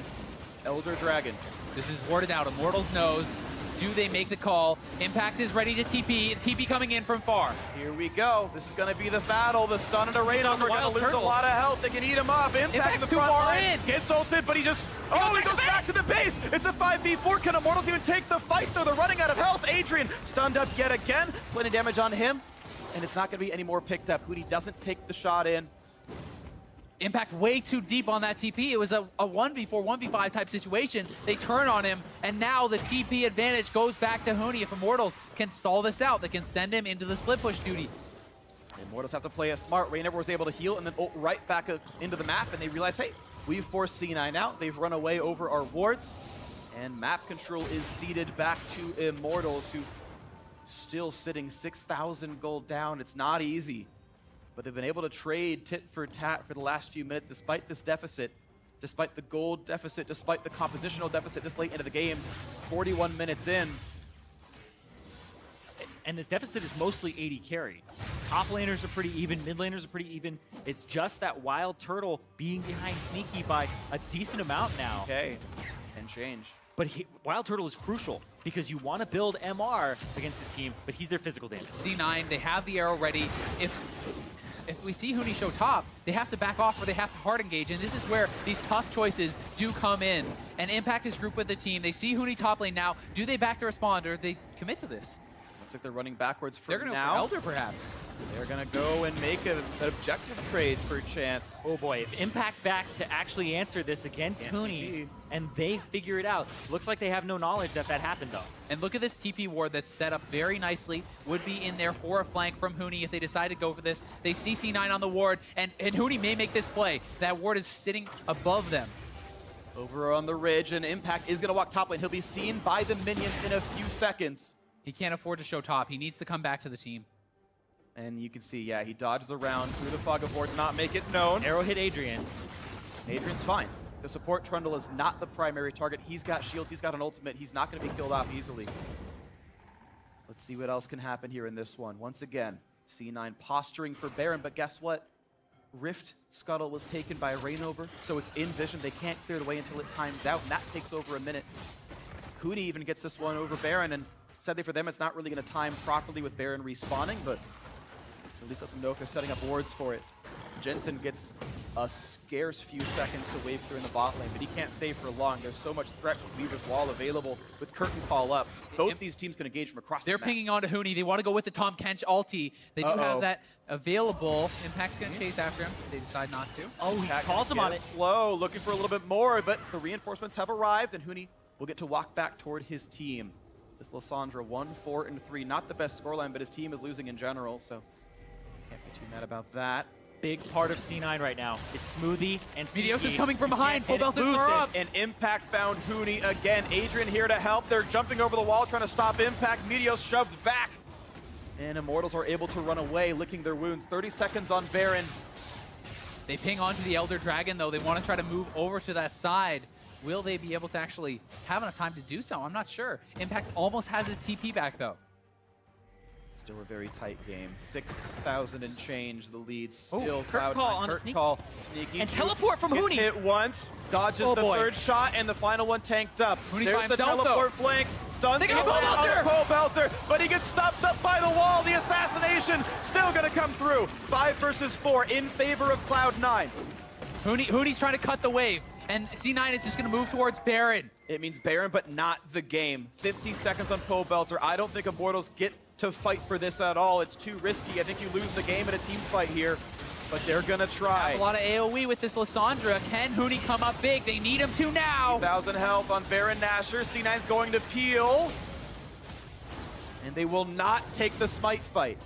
Elder Dragon. This is warded out. Immortals knows. Do they make the call? Impact is ready to TP. TP coming in from far. Here we go. This is going to be the battle. The stun and a raid over. Going to lose turtle. a lot of health. They can eat him up. Impact in Impact's the too front far line. in. Gets ulted, but he just... Oh, he goes back to the base. It's a 5v4. Can Immortals even take the fight, though? They're running out of health. Adrian stunned up yet again. Plenty of damage on him. And it's not going to be any more picked up. Huni doesn't take the shot in. Impact way too deep on that TP. It was a 1v4, 1v5 type situation. They turn on him, and now the TP advantage goes back to Huni. If Immortals can stall this out, they can send him into the split push duty. Immortals have to play it smart. Reignover was able to heal and then ult right back into the map, and they realize, hey, we've forced C9 out. They've run away over our wards, and map control is ceded back to Immortals, who still sitting 6,000 gold down. It's not easy. But they've been able to trade tit for tat for the last few minutes despite this deficit, despite the gold deficit, despite the compositional deficit this late into the game. 41 minutes in. And this deficit is mostly 80 carry. Top laners are pretty even, mid laners are pretty even. It's just that Wild Turtle being behind Sneaky by a decent amount now. Okay, and change. But Wild Turtle is crucial because you want to build MR against this team, but he's their physical damage. C9, they have the arrow ready. If we see Huni show top, they have to back off or they have to hard engage, and this is where these tough choices do come in. And Impact is grouped with the team. They see Huni top lane now. Do they back to respond or they commit to this? Looks like they're running backwards for They're going to now. Elder, perhaps. They're going to go and make an objective trade for Chance. Oh boy, if Impact backs to actually answer this against Huni, and they figure it out. Looks like they have no knowledge that happened though. And look at this TP ward that's set up very nicely. Would be in there for a flank from Huni if they decide to go for this. They see C9 on the ward, and Huni may make this play. That ward is sitting above them. Over on the ridge, and Impact is going to walk top lane. He'll be seen by the minions in a few seconds. He can't afford to show top. He needs to come back to the team. And you can see, yeah, he dodges around through the fog of war to not make it known. Arrow hit Adrian. Adrian's fine. The support Trundle is not the primary target. He's got shields, he's got an ultimate. He's not going to be killed off easily. Let's see what else can happen here in this one. Once again, C9 posturing for Baron, but guess what? Rift Scuttle was taken by Rainover, so it's in vision. They can't clear the way until it times out, and that takes over a minute. Huni even gets this one over Baron, and sadly for them, it's not really going to time properly with Baron respawning, but at least lets them know if they're setting up wards for it. Jensen gets a scarce few seconds to wave through in the bot lane, but he can't stay for long. There's so much threat with Weaver's Wall available with Curtain Call up. Both these teams can engage from across the map. They're pinging on to Huni. They want to go with the Tom Kench ulti. They do have that available. Impact's going to chase after him. They decide not to. Oh, he calls him on it. Slow, looking for a little bit more, but the reinforcements have arrived, and Huni will get to walk back toward his team. This Lysandra 1-4-3, not the best scoreline, but his team is losing in general, so can't be too mad about that. Big part of C9 right now is Smoothie and Sneaky. Meteos is coming from behind. Full Belters are up. And Impact found Huni again. Adrian here to help. They're jumping over the wall, trying to stop Impact. Meteos shoved back. And Immortals are able to run away, licking their wounds. 30 seconds on Baron. They ping onto the Elder Dragon, though. They want to try to move over to that side. Will they be able to actually have enough time to do so? I'm not sure. Impact almost has his TP back, though. Still a very tight game. 6,000 and change. The lead still Curtain Call on a sneak. Sneaky. And teleport from Gets Huni. hit once, dodges the third shot, and the final one tanked up. Huni's There's by the himself, teleport flank. Stuns They got a Pole Belter, but he gets stopped up by the wall. The assassination still going to come through. 5 versus 4 in favor of Cloud9. Huni's trying to cut the wave, and C9 is just going to move towards Baron. It means Baron, but not the game. 50 seconds on Pole Belter. I don't think Immortals get to fight for this at all. It's too risky. I think you lose the game in a team fight here, but they're gonna try. A lot of AoE with this Lysandra. Can Huni come up big? They need him to now. 1,000 health on Baron Nashor. C9's going to peel. And they will not take the smite fight.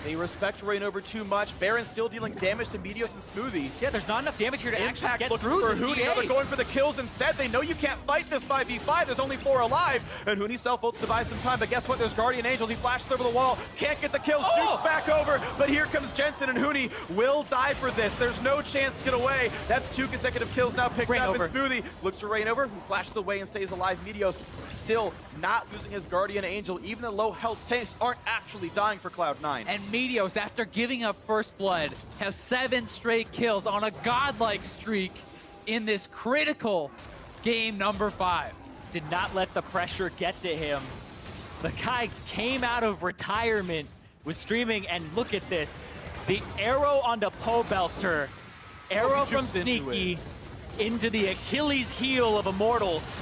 They respect Rainover too much. Baron's still dealing damage to Meteos and Smoothie. Yeah, there's not enough damage here to actually Impact get looking through for the Huni. Now they're going for the kills instead. They know you can't fight this 5v5. There's only 4 alive. And Huni self-ults to buy some time. But guess what? There's Guardian Angels. He flashes over the wall. Can't get the kills. Shoots back over. But here comes Jensen, and Huni will die for this. There's no chance to get away. That's 2 consecutive kills now picked up. And Smoothie looks for Rainover, who flashes away and stays alive. Meteos still not losing his Guardian Angel. Even the low health tanks aren't actually dying for Cloud9. And Meteos, after giving up first blood, has 7 straight kills on a godlike streak in this critical game number 5. Did not let the pressure get to him. The guy came out of retirement, was streaming, and look at this. The arrow onto Pole Belter, arrow from Sneaky into the Achilles heel of Immortals.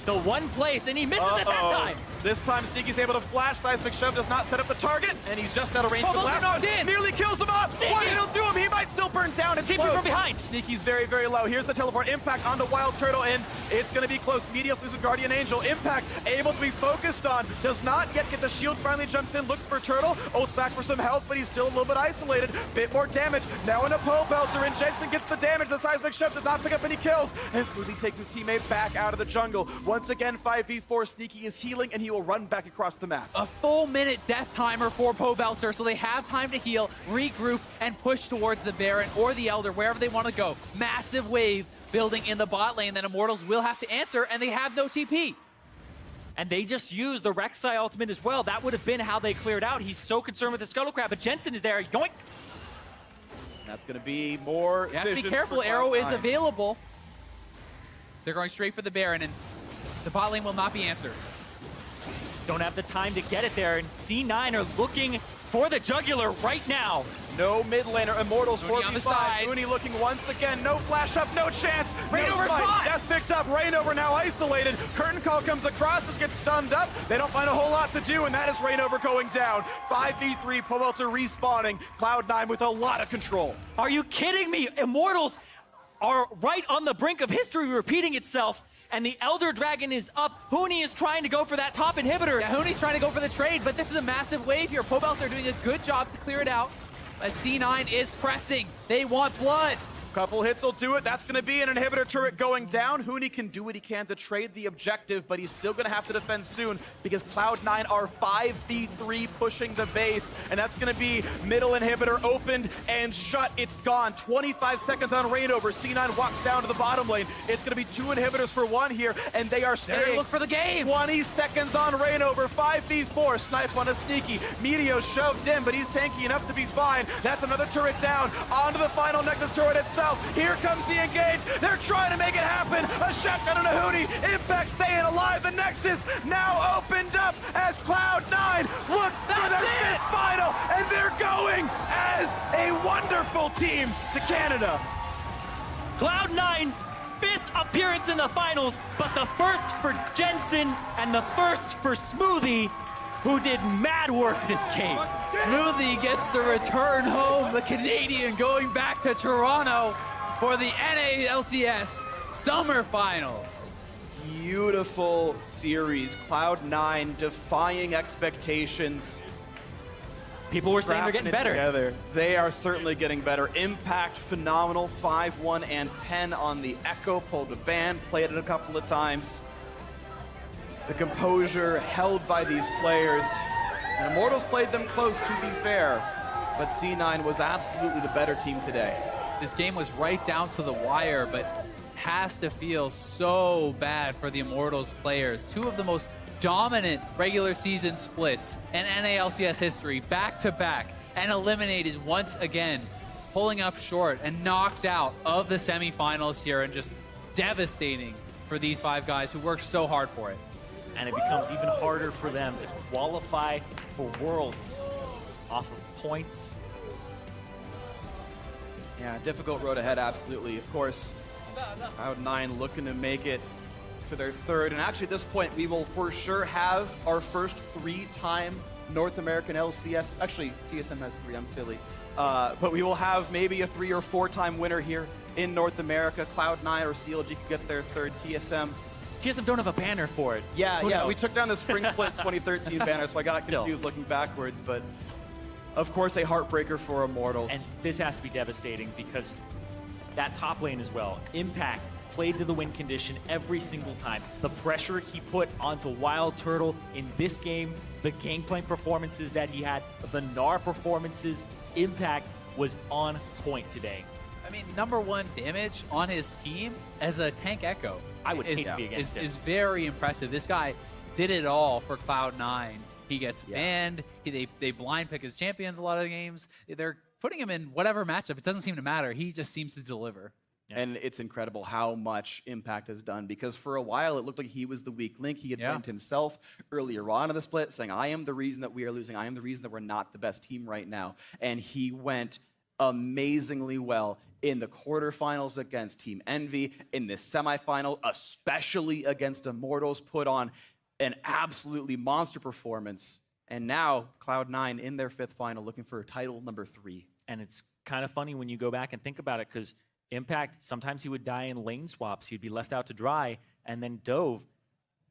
The one place, and he misses at that time. This time, Sneaky's able to flash. Seismic Shove does not set up the target, and he's just out of range. Oh, look, knocked in. Nearly kills him off. Sneaky. What it'll do him? He might still burn down. It's TP close. from behind. Sneaky's very, very low. Here's the teleport. Impact onto Wild Turtle, and it's going to be close. Meteos loses Guardian Angel. Impact able to be focused on. Does not yet get the shield. Finally jumps in, looks for Turtle. Oath back for some health, but he's still a little bit isolated. Bit more damage. Now in a Pole Belter, and Jensen gets the damage. The Seismic Shove does not pick up any kills, and Smoothie takes his teammate back out of the jungle. Once again, 5v4. Sneaky is healing, and he will run back across the map. A full minute death timer for Pole Belter, so they have time to heal, regroup, and push towards the Baron or the Elder, wherever they want to go. Massive wave building in the bot lane that Immortals will have to answer, and they have no TP. And they just used the Rek'Sai ultimate as well. That would have been how they cleared out. He's so concerned with the Scuttle Crab, but Jensen is there. Yoink! That's going to be more. You have to be careful. Arrow is available. They're going straight for the Baron, and the bot lane will not be answered. Don't have the time to get it there, and C9 are looking for the jugular right now. No mid laner. Immortals Uni on the 4v5. side. Uni looking once again. No flash up, no chance. Rainover's no spot. That's picked up. Rainover now isolated. Curtain call comes across. Just gets stunned up. They don't find a whole lot to do, and that is Rainover going down. 5v3. Powelter respawning. Cloud9 with a lot of control. Are you kidding me? Immortals are right on the brink of history repeating itself, and the Elder Dragon is up. Huni is trying to go for that top inhibitor. Yeah, Huni's trying to go for the trade, but this is a massive wave here. Pobelt are doing a good job to clear it out. As C9 is pressing. They want blood. Couple hits will do it. That's going to be an inhibitor turret going down. Huni can do what he can to trade the objective, but he's still going to have to defend soon because Cloud9 are 5v3 pushing the base, and that's going to be middle inhibitor opened and shut. It's gone. 25 seconds on Rainover. C9 walks down to the bottom lane. It's going to be 2 inhibitors for 1 here, and they are staying. Look for the game. 20 seconds on Rainover. 5v4. Snipe on a sneaky. Meteos shoved in, but he's tanky enough to be fine. That's another turret down. Onto the final Nexus turret itself. Here comes the engage. They're trying to make it happen. A shotgun and a Huni. Impact staying alive. The Nexus now opened up as Cloud9 look for their 5th final, and they're going as a wonderful team to Canada. Cloud9's 5th appearance in the finals, but the first for Jensen and the first for Smoothie, who did mad work this game. Smoothie gets to return home. The Canadian going back to Toronto for the NA LCS Summer Finals. Beautiful series. Cloud9 defying expectations. People were saying they're getting better. Together. They are certainly getting better. Impact, phenomenal. 5-1 and 10 on the Echo. Pulled a ban, played it a couple of times. The composure held by these players. And Immortals played them close, to be fair. But C9 was absolutely the better team today. This game was right down to the wire, but has to feel so bad for the Immortals players. 2 of the most dominant regular season splits in NALCS history, back to back, and eliminated once again, pulling up short and knocked out of the semifinals here, and just devastating for these 5 guys who worked so hard for it. And it becomes even harder for them to qualify for Worlds off of points. Yeah, difficult road ahead, absolutely. Of course, Cloud9 looking to make it to their 3rd. And actually, at this point, we will for sure have our first 3-time North American LCS. Actually, TSM has 3, I'm silly. But we will have maybe a 3 or 4-time winner here in North America. Cloud9 or CLG could get their 3rd TSM. TSM don't have a banner for it. Yeah, we took down the Spring Split 2013 banner, so I got confused looking backwards. But of course, a heartbreaker for Immortals. And this has to be devastating because that top lane as well. Impact played to the win condition every single time. The pressure he put onto Wild Turtle in this game, the Gangplank performances that he had, the Gnar performances, Impact was on point today. I mean, #1 damage on his team as a tank Echo. I would hate to be against him. Is very impressive. This guy did it all for Cloud9. He gets banned. They blind pick his champions a lot of the games. They're putting him in whatever matchup. It doesn't seem to matter. He just seems to deliver. And it's incredible how much Impact has done, because for a while it looked like he was the weak link. He had blamed himself earlier on in the split, saying, I am the reason that we are losing. I am the reason that we're not the best team right now. And he went amazingly well in the quarterfinals against Team Envy, in this semifinal, especially against Immortals, put on an absolutely monster performance. And now Cloud9 in their 5th final, looking for title #3. And it's kind of funny when you go back and think about it, because Impact, sometimes he would die in lane swaps. He'd be left out to dry and then dove.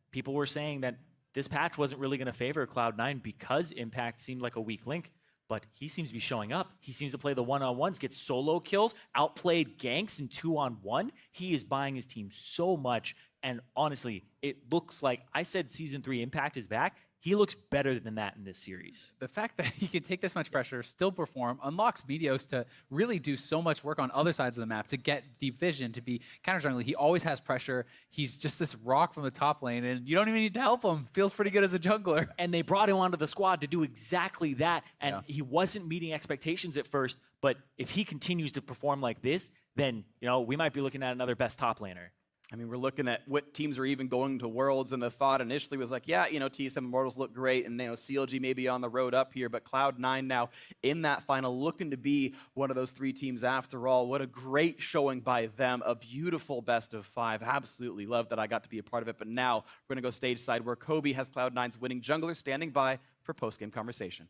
People were saying that this patch wasn't really going to favor Cloud9 because Impact seemed like a weak link. But he seems to be showing up. He seems to play the one-on-ones, get solo kills, outplayed ganks in 2-on-1. He is buying his team so much. And honestly, it looks like, I said Season 3 Impact is back. He looks better than that in this series. The fact that he can take this much pressure, still perform, unlocks Meteos to really do so much work on other sides of the map, to get deep vision, to be counter-jungly. He always has pressure. He's just this rock from the top lane, and you don't even need to help him. Feels pretty good as a jungler. And they brought him onto the squad to do exactly that, and he wasn't meeting expectations at first, but if he continues to perform like this, then, you know, we might be looking at another best top laner. I mean, we're looking at what teams are even going to Worlds, and the thought initially was like, yeah, TSM Immortals look great, and CLG may be on the road up here, but Cloud9 now in that final, looking to be one of those 3 teams after all. What a great showing by them, a beautiful best of 5. Absolutely love that I got to be a part of it, but now we're going to go stage side where Kobe has Cloud9's winning jungler standing by for post-game conversation.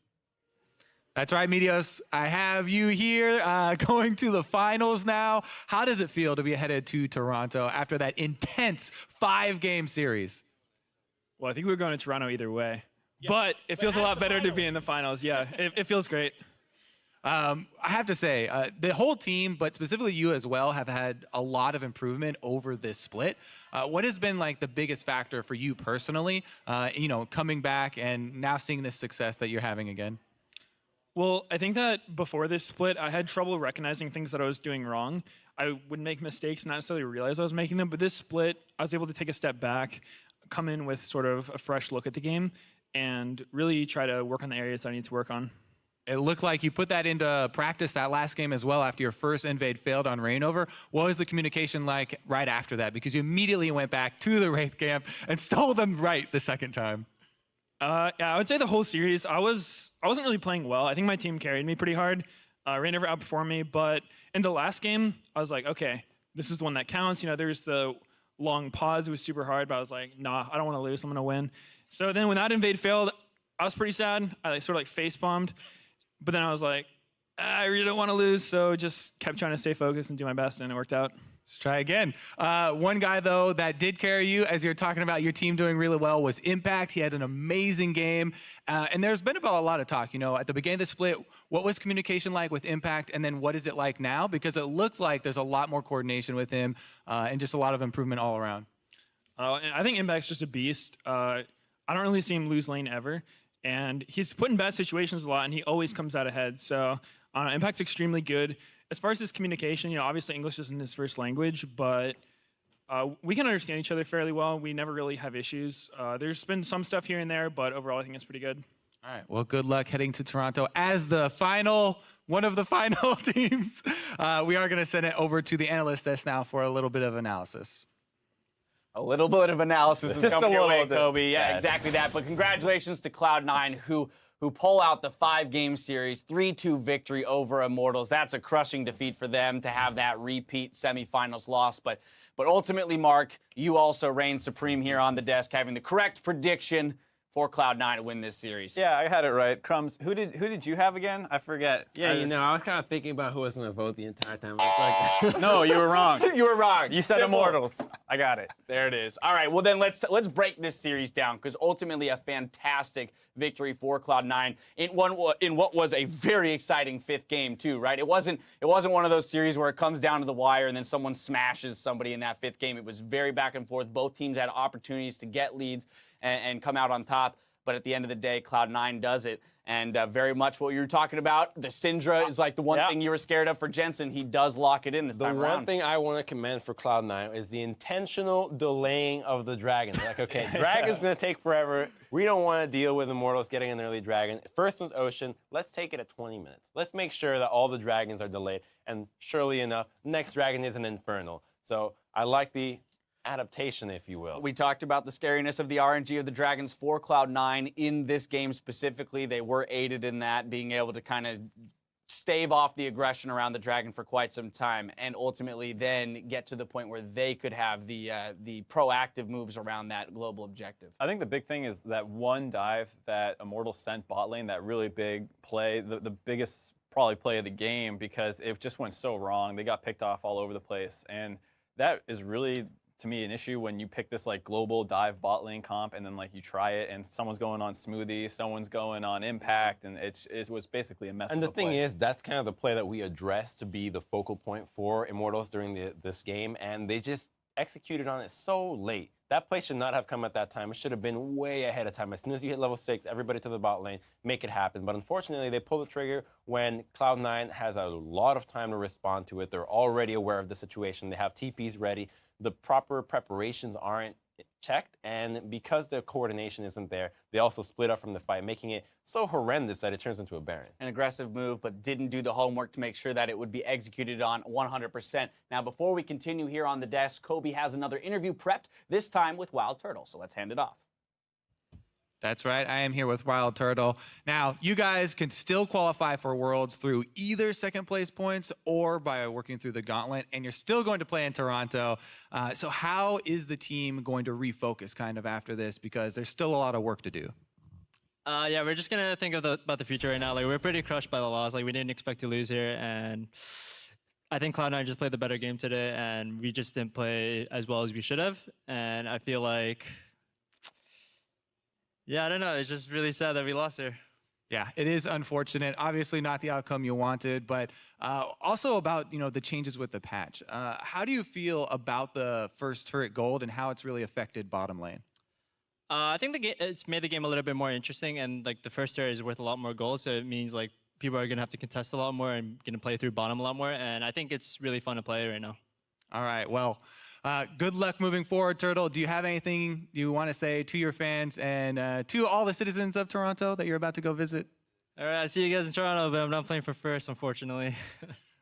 That's right, Medios. I have you here going to the finals now. How does it feel to be headed to Toronto after that intense 5-game series? Well, I think we were going to Toronto either way. Yeah. But it feels a lot better to be in the finals. Yeah, it feels great. I have to say, the whole team, but specifically you as well, have had a lot of improvement over this split. What has been like the biggest factor for you personally, coming back and now seeing this success that you're having again? Well, I think that before this split, I had trouble recognizing things that I was doing wrong. I would make mistakes, not necessarily realize I was making them, but this split, I was able to take a step back, come in with sort of a fresh look at the game, and really try to work on the areas that I need to work on. It looked like you put that into practice that last game as well after your first invade failed on Reignover. What was the communication like right after that? Because you immediately went back to the Wraith camp and stole them right the second time. Yeah, I would say the whole series, I wasn't really playing well. I think my team carried me pretty hard. Reignover outperformed me, but in the last game, I was like, okay, this is the one that counts. There's the long pause. It was super hard, but I was like, nah, I don't want to lose. I'm going to win. So then when that invade failed, I was pretty sad. I sort of face bombed, but then I was like, I really don't want to lose, so just kept trying to stay focused and do my best, and it worked out. Let's try again. One guy, though, that did carry you, as you're talking about your team doing really well, was Impact. He had an amazing game. And there's been about a lot of talk, at the beginning of the split, what was communication like with Impact, and then what is it like now? Because it looks like there's a lot more coordination with him and just a lot of improvement all around. I think Impact's just a beast. I don't really see him lose lane ever. And he's put in bad situations a lot, and he always comes out ahead. So Impact's extremely good. As far as his communication, obviously English isn't his first language, but we can understand each other fairly well. We never really have issues. There's been some stuff here and there, but overall I think it's pretty good. All right, well, good luck heading to Toronto as one of the final teams. We are going to send it over to the analyst desk now for a little bit of analysis. A little bit of analysis is just coming your way, bit. Kobe. Yeah, Yes. exactly that. But congratulations to Cloud9, who pull out the 5-game series, 3-2 victory over Immortals. That's a crushing defeat for them to have that repeat semifinals loss. But ultimately, Mark, you also reign supreme here on the desk, having the correct prediction for Cloud9 to win this series. Yeah, I had it right. Crumbs, who did you have again? I forget. Yeah, I was kind of thinking about who was going to vote the entire time. I was like, No, you were wrong. You were wrong. You said Simple. Immortals. I got it. There it is. All right, well then let's break this series down, because ultimately a fantastic victory for Cloud9 in what was a very exciting 5th game too, right? It wasn't one of those series where it comes down to the wire and then someone smashes somebody in that 5th game. It was very back and forth. Both teams had opportunities to get leads and come out on top. But at the end of the day, Cloud9 does it. And very much what you were talking about, the Syndra is like the one thing you were scared of for Jensen. He does lock it in this time around. The one thing I want to commend for Cloud9 is the intentional delaying of the Dragon. Like, okay, Dragon's going to take forever. We don't want to deal with Immortals getting an early Dragon. First one's Ocean. Let's take it at 20 minutes. Let's make sure that all the Dragons are delayed. And surely enough, next Dragon is an Infernal. So I like the adaptation, if you will. We talked about the scariness of the RNG of the Dragons for Cloud9 in this game specifically. They were aided in that, being able to kind of stave off the aggression around the Dragon for quite some time, and ultimately then get to the point where they could have the proactive moves around that global objective. I think the big thing is that one dive that Immortals sent bot lane, that really big play, the biggest probably play of the game, because it just went so wrong. They got picked off all over the place, and that is really, to me, an issue when you pick this like global dive bot lane comp and then like you try it and someone's going on Smoothie, someone's going on Impact, and it was basically a mess. And the thing is, that's kind of the play that we addressed to be the focal point for Immortals during this game, and they just executed on it so late. That play should not have come at that time. It should have been way ahead of time. As soon as you hit level 6, everybody to the bot lane, make it happen. But unfortunately, they pull the trigger when Cloud9 has a lot of time to respond to it. They're already aware of the situation. They have TPs ready. The proper preparations aren't checked, and because the coordination isn't there, they also split up from the fight, making it so horrendous that it turns into a Baron. An aggressive move, but didn't do the homework to make sure that it would be executed on 100%. Now, before we continue here on the desk, Kobe has another interview prepped, this time with Wild Turtle, so let's hand it off. That's right. I am here with Wild Turtle. Now, you guys can still qualify for Worlds through either second place points or by working through the gauntlet, and you're still going to play in Toronto. So how is the team going to refocus kind of after this? Because there's still a lot of work to do. Yeah, we're just gonna think about the future right now. Like, we're pretty crushed by the loss. Like, we didn't expect to lose here, and I think Cloud9 just played the better game today, and we just didn't play as well as we should have. And I feel like, yeah, I don't know. It's just really sad that we lost here. Yeah, it is unfortunate. Obviously not the outcome you wanted, but also about, the changes with the patch. How do you feel about the first turret gold and how it's really affected bottom lane? I think it's made the game a little bit more interesting, and like the first turret is worth a lot more gold, so it means like people are gonna have to contest a lot more and gonna play through bottom a lot more, and I think it's really fun to play right now. All right, well, good luck moving forward, Turtle. Do you have anything you want to say to your fans and to all the citizens of Toronto that you're about to go visit? All right, I see you guys in Toronto, but I'm not playing for first, unfortunately.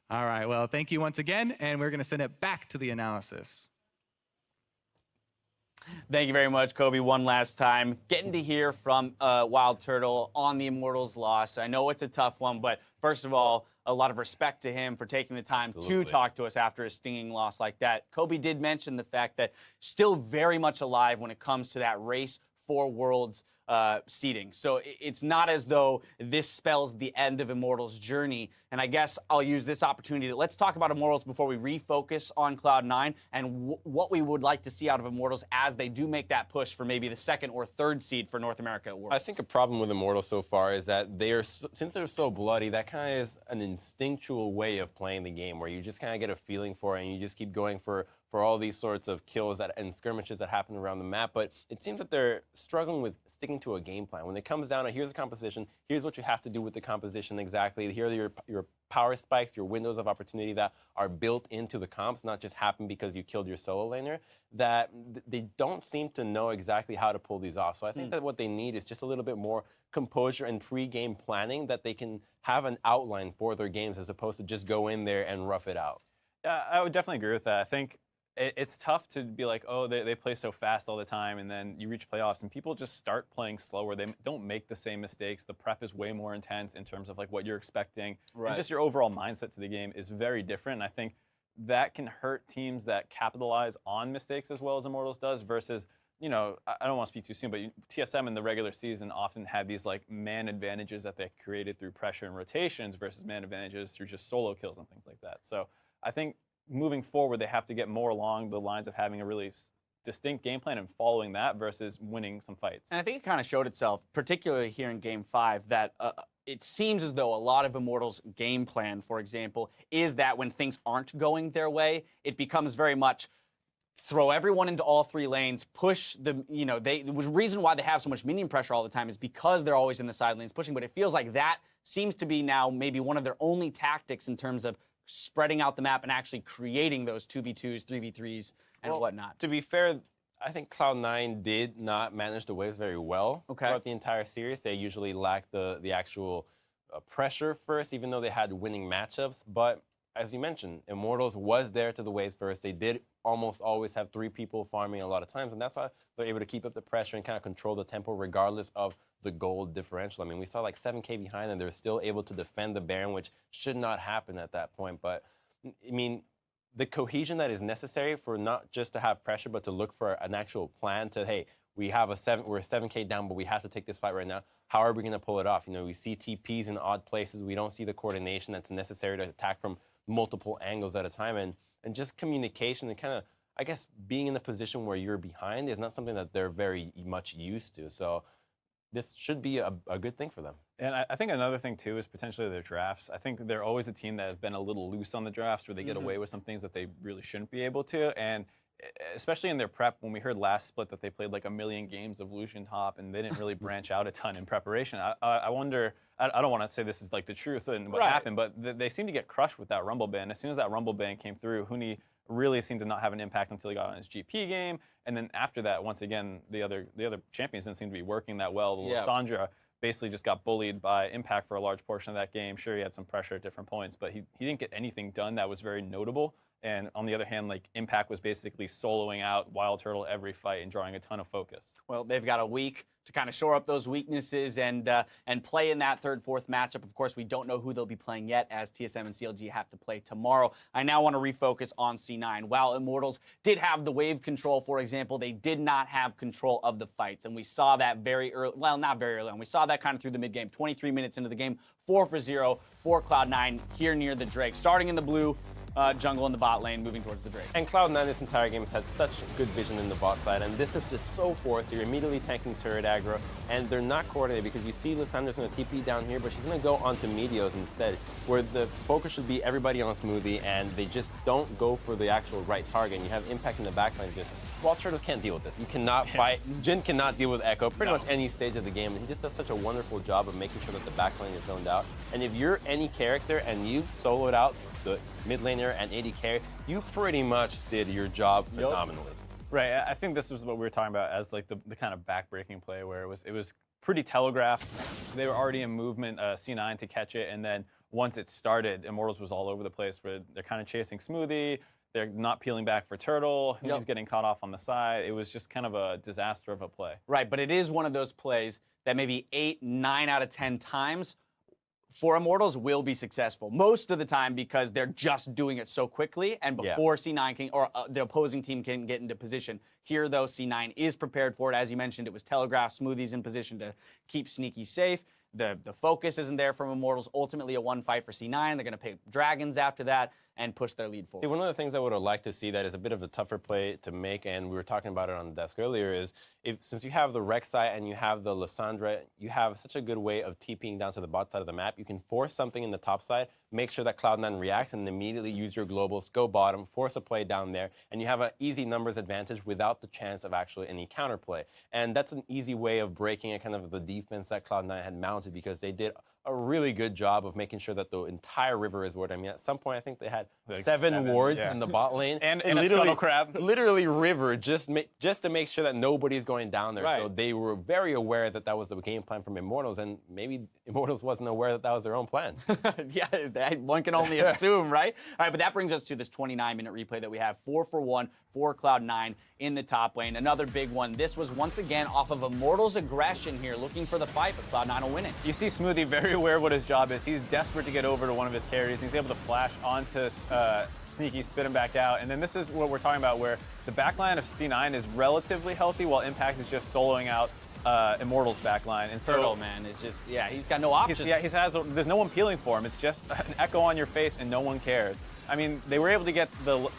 All right, well, thank you once again, and we're going to send it back to the analysis. Thank you very much, Kobe, one last time. Getting to hear from Wild Turtle on the Immortals loss. I know it's a tough one, but first of all, a lot of respect to him for taking the time to talk to us after a stinging loss like that. Kobe did mention the fact that still very much alive when it comes to that race for Worlds seeding. So it's not as though this spells the end of Immortals' journey. And I guess I'll use this opportunity to let's talk about Immortals before we refocus on Cloud9 and what we would like to see out of Immortals as they do make that push for maybe the second or third seed for North America at Worlds. I think a problem with Immortals so far is that since they're so bloody, that kind of is an instinctual way of playing the game where you just kind of get a feeling for it and you just keep going for all these sorts of kills and skirmishes that happen around the map. But it seems that they're struggling with sticking to a game plan. When it comes down to here's a composition, here's what you have to do with the composition exactly, here are your power spikes, your windows of opportunity that are built into the comps, not just happen because you killed your solo laner, that they don't seem to know exactly how to pull these off. So I think that what they need is just a little bit more composure and pre-game planning that they can have an outline for their games as opposed to just go in there and rough it out. Yeah, I would definitely agree with that. I think it's tough to be like, oh, they play so fast all the time, and then you reach playoffs, and people just start playing slower. They don't make the same mistakes. The prep is way more intense in terms of like what you're expecting. Right. And just your overall mindset to the game is very different, and I think that can hurt teams that capitalize on mistakes as well as Immortals does versus, I don't want to speak too soon, but TSM in the regular season often had these like man advantages that they created through pressure and rotations versus man advantages through just solo kills and things like that. So I think moving forward, they have to get more along the lines of having a really distinct game plan and following that versus winning some fights. And I think it kind of showed itself, particularly here in Game 5, that it seems as though a lot of Immortals' game plan, for example, is that when things aren't going their way, it becomes very much throw everyone into all three lanes, push the, the reason why they have so much minion pressure all the time is because they're always in the side lanes pushing, but it feels like that seems to be now maybe one of their only tactics in terms of spreading out the map and actually creating those 2v2s, 3v3s, and whatnot. To be fair, I think Cloud9 did not manage the waves very well throughout the entire series. They usually lacked the actual pressure first, even though they had winning matchups. But as you mentioned, Immortals was there to the waves first. They did almost always have three people farming a lot of times, and that's why they're able to keep up the pressure and kind of control the tempo regardless of the gold differential. I mean, we saw like 7K behind, and they're still able to defend the Baron, which should not happen at that point. But, I mean, the cohesion that is necessary for not just to have pressure, but to look for an actual plan to, hey, we're 7K down, but we have to take this fight right now. How are we going to pull it off? We see TPs in odd places. We don't see the coordination that's necessary to attack from multiple angles at a time. And just communication and kind of, I guess, being in a position where you're behind is not something that they're very much used to. So this should be a good thing for them. And I think another thing, too, is potentially their drafts. I think they're always a team that has been a little loose on the drafts where they get away with some things that they really shouldn't be able to. And especially in their prep, when we heard last split that they played like 1 million games of Lucian top and they didn't really branch out a ton in preparation. I wonder, I don't want to say this is like the truth and what happened, but they seem to get crushed with that Rumble ban. As soon as that Rumble ban came through, Huni really seemed to not have an impact until he got on his GP game. And then after that, once again, the other champions didn't seem to be working that well. Lissandra basically just got bullied by Impact for a large portion of that game. Sure, he had some pressure at different points, but he didn't get anything done that was very notable. And on the other hand, like Impact was basically soloing out Wild Turtle every fight and drawing a ton of focus. Well, they've got a week to kind of shore up those weaknesses and play in that third, fourth matchup. Of course, we don't know who they'll be playing yet, as TSM and CLG have to play tomorrow. I now want to refocus on C9. While Immortals did have the wave control, for example, they did not have control of the fights, and we saw that very early. Well, not very early on. We saw that kind of through the mid game. 23 minutes into the game, 4-0 for Cloud9 here near the Drake, starting in the blue. Jungle in the bot lane, moving towards the Drake. And Cloud9 this entire game has had such good vision in the bot side, and this is just so forced. You're immediately tanking turret aggro, and they're not coordinated because you see Lissandra's going to TP down here, but she's going to go onto Meteos instead, where the focus should be everybody on Smoothie, and they just don't go for the actual right target. And you have Impact in the backline. Just Wild Turtle can't deal with this. You cannot fight. Jhin cannot deal with Echo pretty much any stage of the game, and he just does such a wonderful job of making sure that the backline is zoned out. And if you're any character and you've soloed out the mid laner and AD carry, you pretty much did your job phenomenally. Right, I think this was what we were talking about as like the kind of back-breaking play where it was pretty telegraphed. They were already in movement, C9 to catch it, and then once it started, Immortals was all over the place where they're kind of chasing Smoothie, they're not peeling back for Turtle, he's getting caught off on the side. It was just kind of a disaster of a play. Right, but it is one of those plays that maybe 8, 9 out of 10 times for Immortals will be successful most of the time because they're just doing it so quickly and before C9 can, or the opposing team can get into position. Here, though, C9 is prepared for it. As you mentioned, it was telegraphed. Smoothie's in position to keep Sneaky safe. The focus isn't there from Immortals. Ultimately, a one fight for C9. They're going to pick Dragons after that and push their lead forward. See, one of the things I would have liked to see that is a bit of a tougher play to make, and we were talking about it on the desk earlier, is since you have the Rek'Sai and you have the Lissandra, you have such a good way of TPing down to the bot side of the map. You can force something in the top side, make sure that Cloud9 reacts, and immediately use your globals, go bottom, force a play down there, and you have an easy numbers advantage without the chance of actually any counterplay. And that's an easy way of breaking a kind of the defense that Cloud9 had mounted because they did a really good job of making sure that the entire river is warded. I mean, at some point, I think they had like seven wards in the bot lane. And a scuttle crab. Literally river, just to make sure that nobody's going down there. Right. So they were very aware that that was the game plan from Immortals, and maybe Immortals wasn't aware that that was their own plan. Yeah, one can only assume, right? All right, but that brings us to this 29-minute replay that we have. 4-for-1 for Cloud9 in the top lane. Another big one. This was once again off of Immortals' aggression here, looking for the fight, but Cloud9 will win it. You see Smoothie very aware what his job is. He's desperate to get over to one of his carries. He's able to flash onto Sneaky, spit him back out. And then this is what we're talking about, where the backline of C9 is relatively healthy, while Impact is just soloing out Immortals backline. And so Turtle, man, is just, he's got no options. There's no one peeling for him. It's just an echo on your face and no one cares. I mean, they were able to get the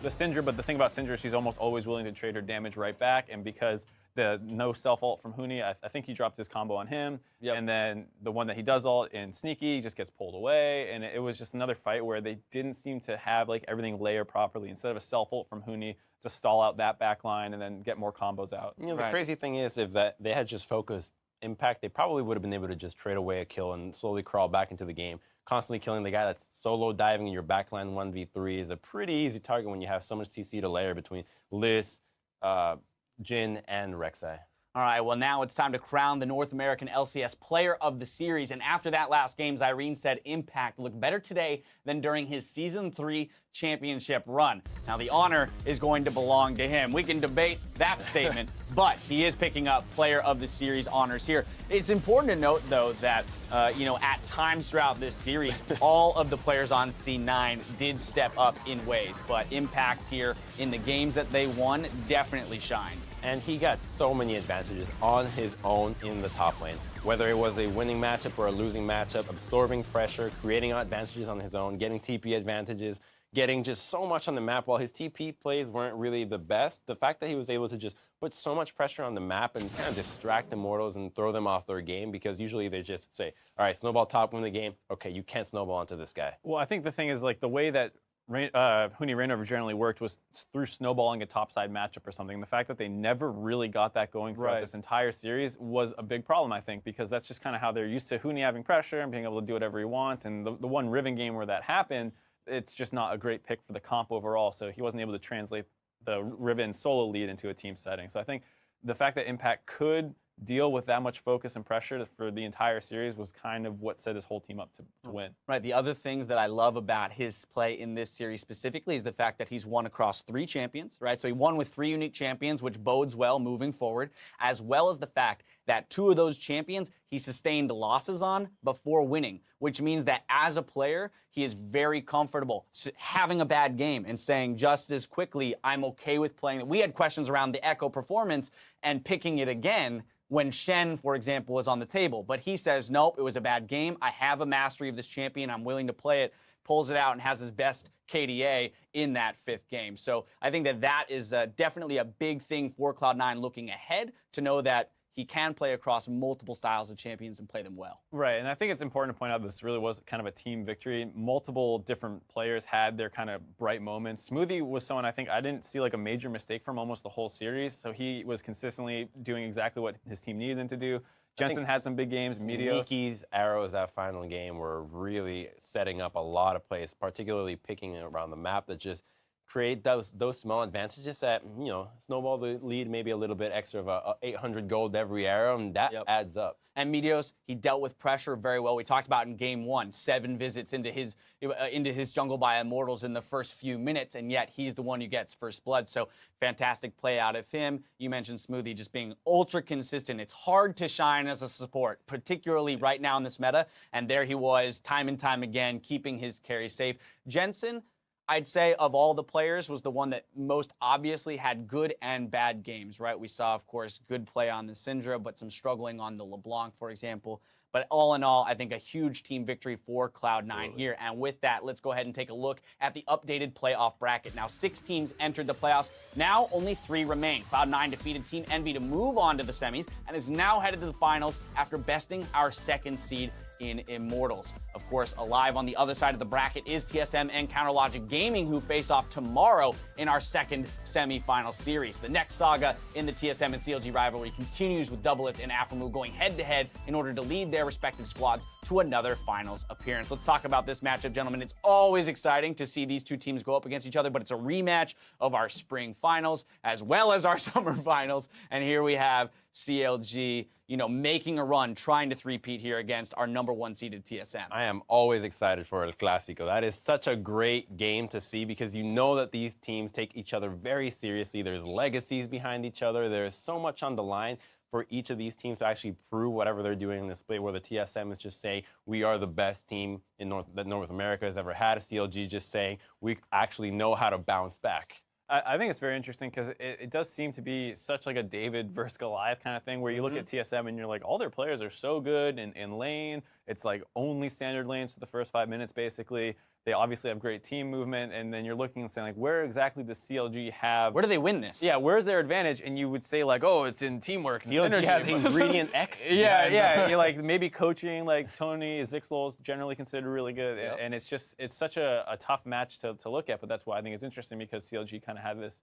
Syndra, but the thing about Syndra, she's almost always willing to trade her damage right back, and because the no self-ult from Huni, I think he dropped his combo on him, and then the one that he does ult in Sneaky just gets pulled away, and it was just another fight where they didn't seem to have like everything layer properly. Instead of a self-ult from Huni to stall out that back line and then get more combos out. You know, the crazy thing is, if they had just focused Impact, they probably would have been able to just trade away a kill and slowly crawl back into the game. Constantly killing the guy that's solo diving in your backline 1v3 is a pretty easy target when you have so much TC to layer between Liz, Jhin, and Rek'Sai. All right, well, now it's time to crown the North American LCS Player of the Series. And after that last game, Irene said Impact looked better today than during his Season 3 championship run. Now, the honor is going to belong to him. We can debate that statement, but he is picking up Player of the Series honors here. It's important to note, though, that, at times throughout this series, all of the players on C9 did step up in ways, but Impact here in the games that they won definitely shined. And he got so many advantages on his own in the top lane. Whether it was a winning matchup or a losing matchup, absorbing pressure, creating advantages on his own, getting TP advantages, getting just so much on the map. While his TP plays weren't really the best, the fact that he was able to just put so much pressure on the map and kind of distract Immortals and throw them off their game, because usually they just say, all right, snowball top, win the game. Okay, you can't snowball onto this guy. Well, I think the thing is, like, the way that Huni Rainover generally worked was through snowballing a topside matchup or something. The fact that they never really got that going throughout this entire series was a big problem, I think, because that's just kind of how they're used to Huni having pressure and being able to do whatever he wants. And the one Riven game where that happened, it's just not a great pick for the comp overall. So he wasn't able to translate the Riven solo lead into a team setting. So I think the fact that Impact could deal with that much focus and pressure for the entire series was kind of what set his whole team up to win. Right. The other things that I love about his play in this series specifically is the fact that he's won across 3 champions, right? So he won with 3 unique champions, which bodes well moving forward, as well as the fact that 2 of those champions he sustained losses on before winning, which means that as a player, he is very comfortable having a bad game and saying just as quickly, I'm okay with playing. We had questions around the Echo performance and picking it again when Shen, for example, was on the table. But he says, nope, it was a bad game. I have a mastery of this champion. I'm willing to play it, pulls it out, and has his best KDA in that 5th game. So I think that that is definitely a big thing for Cloud9 looking ahead, to know that he can play across multiple styles of champions and play them well. Right, and I think it's important to point out this really was kind of a team victory. Multiple different players had their kind of bright moments. Smoothie was someone I think I didn't see like a major mistake from almost the whole series, so he was consistently doing exactly what his team needed him to do. Jensen had some big games. Meteos. Miki's arrows that final game were really setting up a lot of plays, particularly picking around the map that just create those small advantages that, you know, snowball the lead maybe a little bit extra of a 800 gold every arrow, and that adds up. And Meteos, he dealt with pressure very well. We talked about in game 1, 7 visits into his jungle by Immortals in the first few minutes, and yet he's the one who gets first blood. So fantastic play out of him. You mentioned Smoothie just being ultra consistent. It's hard to shine as a support, particularly right now in this meta, and there he was time and time again, keeping his carry safe. Jensen, I'd say of all the players, was the one that most obviously had good and bad games, right? We saw, of course, good play on the Syndra, but some struggling on the LeBlanc, for example. But all in all, I think a huge team victory for Cloud9 here. And with that, let's go ahead and take a look at the updated playoff bracket. Now, 6 teams entered the playoffs. Now, only 3 remain. Cloud9 defeated Team Envy to move on to the semis and is now headed to the finals after besting our 2nd seed in Immortals. Of course, alive on the other side of the bracket is TSM and Counterlogic Gaming, who face off tomorrow in our 2nd semifinal series. The next saga in the TSM and CLG rivalry continues with Doublelift and Aphromoo going head-to-head in order to lead their respective squads to another finals appearance. Let's talk about this matchup, gentlemen. It's always exciting to see these 2 teams go up against each other, but it's a rematch of our spring finals as well as our summer finals. And here we have CLG, you know, making a run, trying to three-peat here against our #1 seeded TSM. I am always excited for El Clásico. That is such a great game to see because you know that these teams take each other very seriously. There's legacies behind each other. There's so much on the line for each of these teams to actually prove whatever they're doing in this split, where the TSM is just saying, we are the best team in that North America has ever had. A CLG just saying, we actually know how to bounce back. I think it's very interesting because it does seem to be such like a David versus Goliath kind of thing where you look at TSM and you're like, all their players are so good in lane. It's like only standard lanes for the first 5 minutes, basically. They obviously have great team movement, and then you're looking and saying, like, where exactly does CLG have? Where do they win this? Yeah, where's their advantage? And you would say, like, oh, it's in teamwork. And CLG has ingredient X. Yeah. You're like maybe coaching, like Tony Zixel is generally considered really good, and it's such a tough match to look at. But that's why I think it's interesting because CLG kind of had this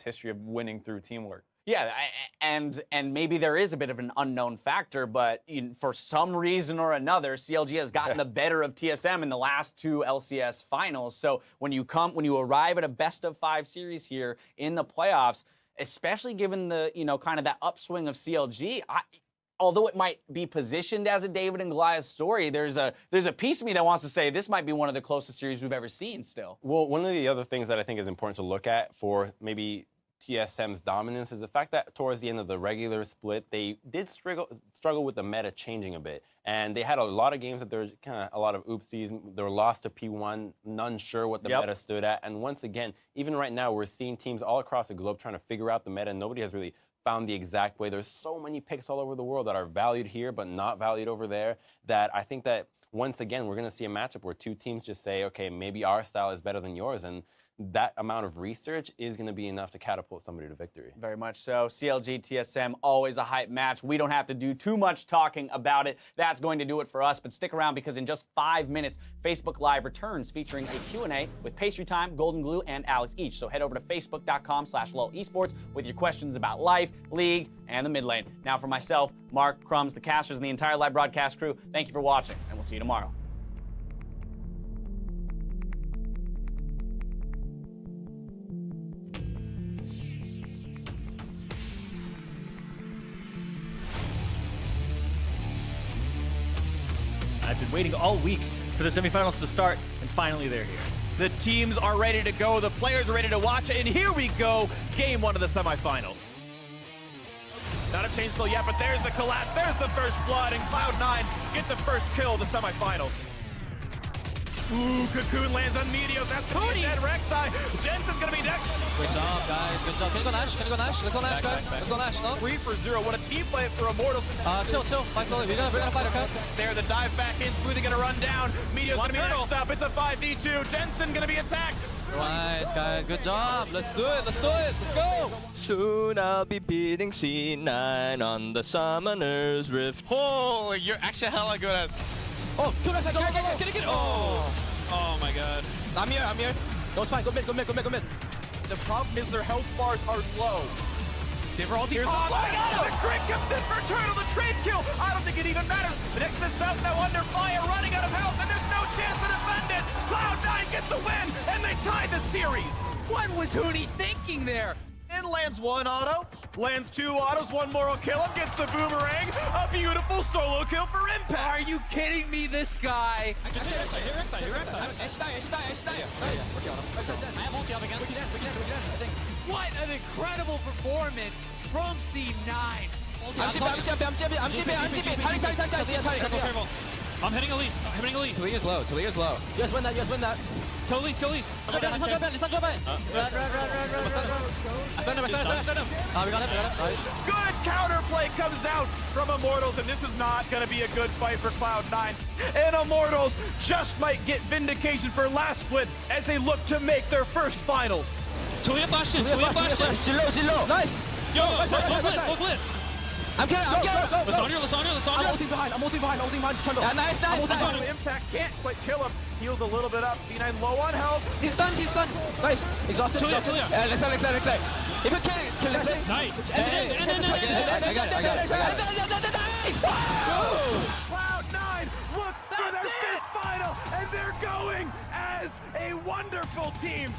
history of winning through teamwork. Yeah, and maybe there is a bit of an unknown factor, but for some reason or another, CLG has gotten the better of TSM in the last 2 LCS finals. So when you arrive at a best-of-5 series here in the playoffs, especially given the kind of that upswing of CLG, although it might be positioned as a David and Goliath story, there's a piece of me that wants to say this might be one of the closest series we've ever seen still. Well, one of the other things that I think is important to look at for maybe TSM's dominance is the fact that towards the end of the regular split, they did struggle with the meta changing a bit. And they had a lot of games that there were kind of a lot of oopsies. They were lost to P1, none sure what the meta stood at. And once again, even right now, we're seeing teams all across the globe trying to figure out the meta, and nobody has really found the exact way. There's so many picks all over the world that are valued here but not valued over there, that I think that once again, we're going to see a matchup where 2 teams just say, okay, maybe our style is better than yours, and that amount of research is going to be enough to catapult somebody to victory. Very much so. CLG, TSM, always a hype match. We don't have to do too much talking about it. That's going to do it for us, but stick around because in just 5 minutes, Facebook Live returns featuring a Q&A with Pastry Time, Golden Glue, and Alex each. So head over to facebook.com/LulEsports with your questions about life, league, and the mid lane. Now for myself, Mark, Crumbs, the casters, and the entire live broadcast crew, thank you for watching, and we'll see you tomorrow. been waiting all week for the semifinals to start, and finally they're here. The teams are ready to go. The players are ready to watch it. And here we go. Game 1 of the semifinals. Not a chain slow yet, but there's the collapse. There's the first blood, and Cloud9 get the first kill of the semifinals. Ooh, Cocoon lands on Meteos. That's going to be dead Rek'Sai. Jensen's going to be next. Good job, guys. Good job. Can you go Nash? Can you go Nash? Let's go Nash, guys. Let's go Nash, no? 3-for-0. What a team play for Immortals. Chill. Fight slowly. We're gonna fight, okay? There, the dive back in. Smoothie going to run down. Meteos going to be next up. It's a 5v2. Jensen going to be attacked. Nice, guys. Good job. Let's do it. Let's go. Soon I'll be beating C9 on the Summoner's Rift. Oh, you're actually hella good at... Oh, kill that side. Go. Get it. Oh my god. I'm here. No, it's fine. Go mid. The problem is their health bars are low. Saber ulti. Here's the crit comes in for Turtle, the trade kill. I don't think it even matters. The next is South now under fire, running out of health, and there's no chance to defend it. Cloud9 gets the win, and they tie the series. What was Huni thinking there? And lands 1 auto, lands 2 autos, 1 more will kill him, gets the boomerang. A beautiful solo kill for Impact. Are you kidding me, this guy? What an incredible performance from C9. I'm hitting Elise. Talia's low. You guys win that. Kill Elise. Listen, jump in. We got him. Nice. Good counterplay comes out from Immortals, and this is not going to be a good fight for Cloud9. And Immortals just might get vindication for last split as they look to make their first finals. Talia flashed in. Jillo. Nice. Yo, look Liz. I'm getting. Lasagna. I'm ulting behind. Trundle. Yeah, nice. Impact can't quite kill him. Heals a little bit up. C9 low on health. He's stunned. Nice. Exhausted. Talia. Lex. Even kill Lex. Nice. I got it. Cloud9 look for their fifth final, and they're going as a wonderful team.